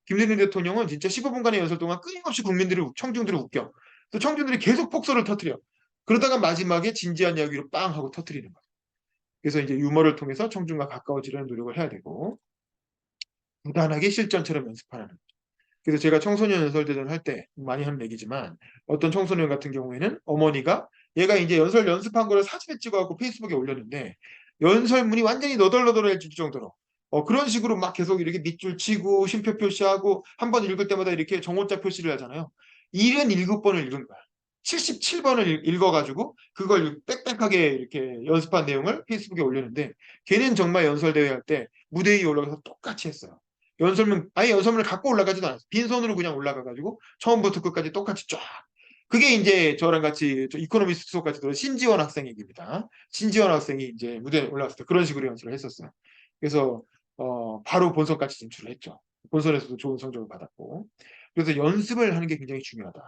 김대중 대통령은 진짜 15분간의 연설 동안 끊임없이 청중들을 웃겨. 또 청중들이 계속 폭소를 터뜨려. 그러다가 마지막에 진지한 이야기로 빵 하고 터뜨리는 거예요. 그래서 이제 유머를 통해서 청중과 가까워지려는 노력을 해야 되고, 무단하게 실전처럼 연습하라는 거죠. 그래서 제가 청소년 연설대전 할 때 많이 하는 얘기지만, 어떤 청소년 같은 경우에는 어머니가 얘가 이제 연설 연습한 거를 사진을 찍어갖고 페이스북에 올렸는데, 연설문이 완전히 너덜너덜해질 정도로 그런 식으로 막 계속 이렇게 밑줄 치고 쉼표 표시하고 한 번 읽을 때마다 이렇게 정오자 표시를 하잖아요. 77번을 읽은 거야. 77번을 읽어가지고 그걸 빽빽하게 이렇게 연습한 내용을 페이스북에 올렸는데, 걔는 정말 연설대회 할 때 무대 위에 올라가서 똑같이 했어요. 아예 연설문을 갖고 올라가지도 않았어요. 빈손으로 그냥 올라가가지고 처음부터 끝까지 똑같이 쫙. 그게 이제 저랑 같이 이코노미스트 수업 같이 들은 신지원 학생 얘기입니다. 신지원 학생이 이제 무대에 올라갔을 때 그런 식으로 연설을 했었어요. 그래서 바로 본선까지 진출을 했죠. 본선에서도 좋은 성적을 받았고. 그래서 연습을 하는 게 굉장히 중요하다.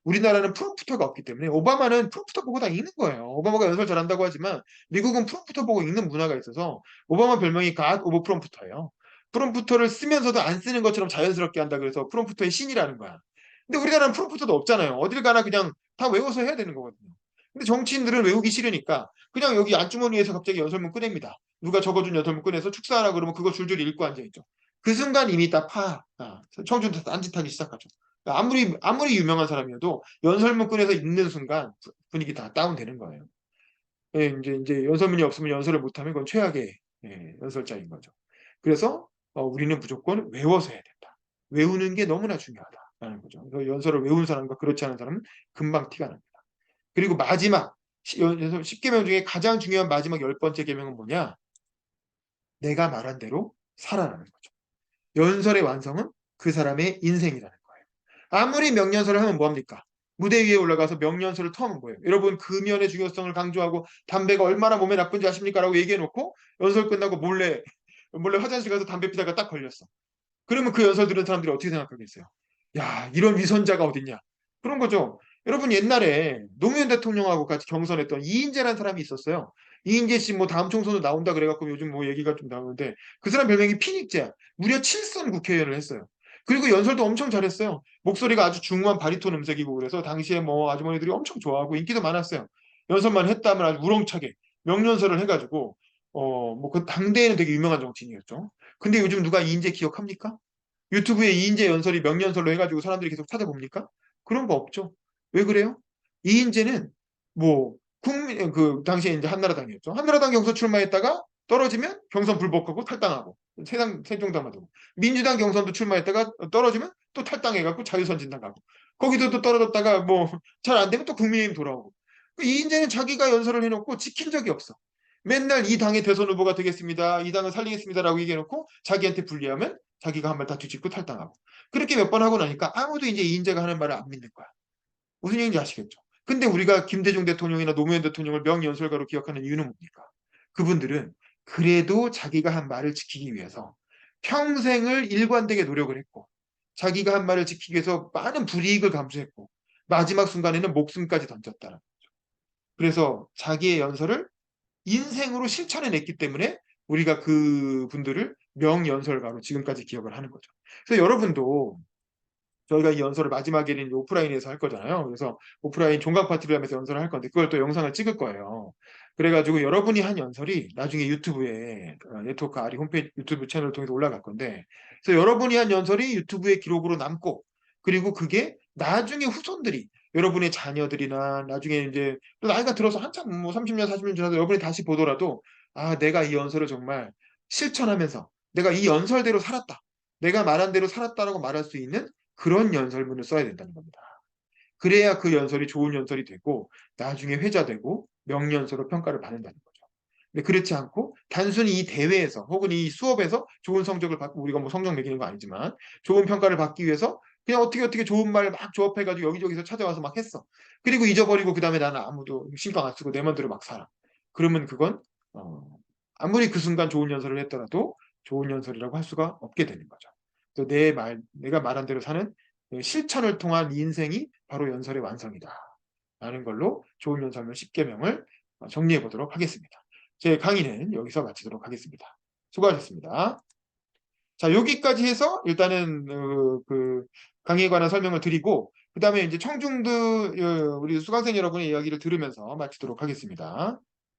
우리나라는 프롬프터가 없기 때문에, 오바마는 프롬프터 보고 다 읽는 거예요. 오바마가 연설 잘한다고 하지만 미국은 프롬프터 보고 읽는 문화가 있어서 오바마 별명이 God of 프롬프터예요. 프롬프터를 쓰면서도 안 쓰는 것처럼 자연스럽게 한다 그래서 프롬프터의 신이라는 거야. 근데 우리나라는 프롬프터도 없잖아요. 어딜 가나 그냥 다 외워서 해야 되는 거거든요. 근데 정치인들은 외우기 싫으니까 그냥 여기 안주머니에서 갑자기 연설문 꺼냅니다. 누가 적어준 연설문 꺼내서 축사하라 그러면 그거 줄줄이 읽고 앉아있죠. 그 순간 이미 청중들 딴짓하기 시작하죠. 아무리 유명한 사람이어도 연설문 꺼내서 읽는 순간 분위기 다 다운되는 거예요. 예, 이제 연설문이 없으면 연설을 못하면 그건 최악의 연설자인 거죠. 그래서 우리는 무조건 외워서 해야 된다. 외우는 게 너무나 중요하다라는 거죠. 그래서 연설을 외운 사람과 그렇지 않은 사람은 금방 티가 납니다. 그리고 마지막 10계명 중에 가장 중요한 마지막 10번째 계명은 뭐냐? 내가 말한 대로 살아라는 거죠. 연설의 완성은 그 사람의 인생이라는 거예요. 아무리 명연설을 하면 뭐합니까? 무대 위에 올라가서 명연설을 터는 거예요. 여러분, 금연의 중요성을 강조하고 담배가 얼마나 몸에 나쁜지 아십니까? 라고 얘기해놓고 연설 끝나고 몰래 화장실 가서 담배 피다가 딱 걸렸어. 그러면 그 연설 들은 사람들이 어떻게 생각하겠어요? 야, 이런 위선자가 어딨냐? 그런 거죠. 여러분, 옛날에 노무현 대통령하고 같이 경선했던 이인재라는 사람이 있었어요. 이인재 씨 뭐 다음 총선도 나온다 그래갖고 요즘 뭐 얘기가 좀 나오는데, 그 사람 별명이 피닉재야. 무려 7선 국회의원을 했어요. 그리고 연설도 엄청 잘했어요. 목소리가 아주 중후한 바리톤 음색이고 그래서 당시에 뭐 아주머니들이 엄청 좋아하고 인기도 많았어요. 연설만 했다면 아주 우렁차게 명연설을 해가지고 뭐 그 당대에는 되게 유명한 정치인이었죠. 근데 요즘 누가 이인재 기억합니까? 유튜브에 이인재 연설이 명연설로 해가지고 사람들이 계속 찾아봅니까? 그런 거 없죠. 왜 그래요? 이인재는 뭐 그 당시에 이제 한나라당이었죠. 한나라당 경선 출마했다가 떨어지면 경선 불복하고 탈당하고 새정당만 되고, 민주당 경선도 출마했다가 떨어지면 또 탈당해갖고 자유선진당 가고, 거기도 또 떨어졌다가 뭐 잘 안 되면 또 국민의힘 돌아오고. 이인재는 자기가 연설을 해놓고 지킨 적이 없어. 맨날 이 당의 대선 후보가 되겠습니다. 이 당을 살리겠습니다라고 얘기해놓고 자기한테 불리하면 자기가 한 말 다 뒤집고 탈당하고. 그렇게 몇 번 하고 나니까 아무도 이제 이인재가 하는 말을 안 믿는 거야. 무슨 얘기인지 아시겠죠? 근데 우리가 김대중 대통령이나 노무현 대통령을 명연설가로 기억하는 이유는 뭡니까? 그분들은 그래도 자기가 한 말을 지키기 위해서 평생을 일관되게 노력을 했고, 자기가 한 말을 지키기 위해서 많은 불이익을 감수했고, 마지막 순간에는 목숨까지 던졌다는 거죠. 그래서 자기의 연설을 인생으로 실천해냈기 때문에 우리가 그 분들을 명연설가로 지금까지 기억을 하는 거죠. 그래서 여러분도 저희가 이 연설을 마지막에는 오프라인에서 할 거잖아요. 그래서 오프라인 종강 파티를 하면서 연설을 할 건데 그걸 또 영상을 찍을 거예요. 그래가지고 여러분이 한 연설이 나중에 유튜브에 네트워크 아리 홈페이지 유튜브 채널을 통해서 올라갈 건데, 그래서 여러분이 한 연설이 유튜브의 기록으로 남고, 그리고 그게 나중에 후손들이 여러분의 자녀들이나 나중에 이제 또 나이가 들어서 한참 뭐 30년 40년 지나서 여러분이 다시 보더라도, 아 내가 이 연설을 정말 실천하면서 내가 이 연설대로 살았다, 내가 말한 대로 살았다라고 말할 수 있는 그런 연설문을 써야 된다는 겁니다. 그래야 그 연설이 좋은 연설이 되고 나중에 회자되고 명연설로 평가를 받는다는 거죠. 근데 그렇지 않고 단순히 이 대회에서 혹은 이 수업에서 좋은 성적을 받고, 우리가 뭐 성적 매기는 거 아니지만 좋은 평가를 받기 위해서 그냥 어떻게 좋은 말 막 조합해가지고 여기저기서 찾아와서 막 했어. 그리고 잊어버리고 그 다음에 나는 아무도 신경 안 쓰고 내 맘대로 막 살아. 그러면 그건 아무리 그 순간 좋은 연설을 했더라도 좋은 연설이라고 할 수가 없게 되는 거죠. 또 내가 말한 대로 사는 실천을 통한 인생이 바로 연설의 완성이다 라는 걸로 좋은 연설문 10계명을 정리해 보도록 하겠습니다. 제 강의는 여기서 마치도록 하겠습니다. 수고하셨습니다. 자, 여기까지 해서 일단은 그 강의에 관한 설명을 드리고, 그 다음에 이제 청중들 우리 수강생 여러분의 이야기를 들으면서 마치도록 하겠습니다.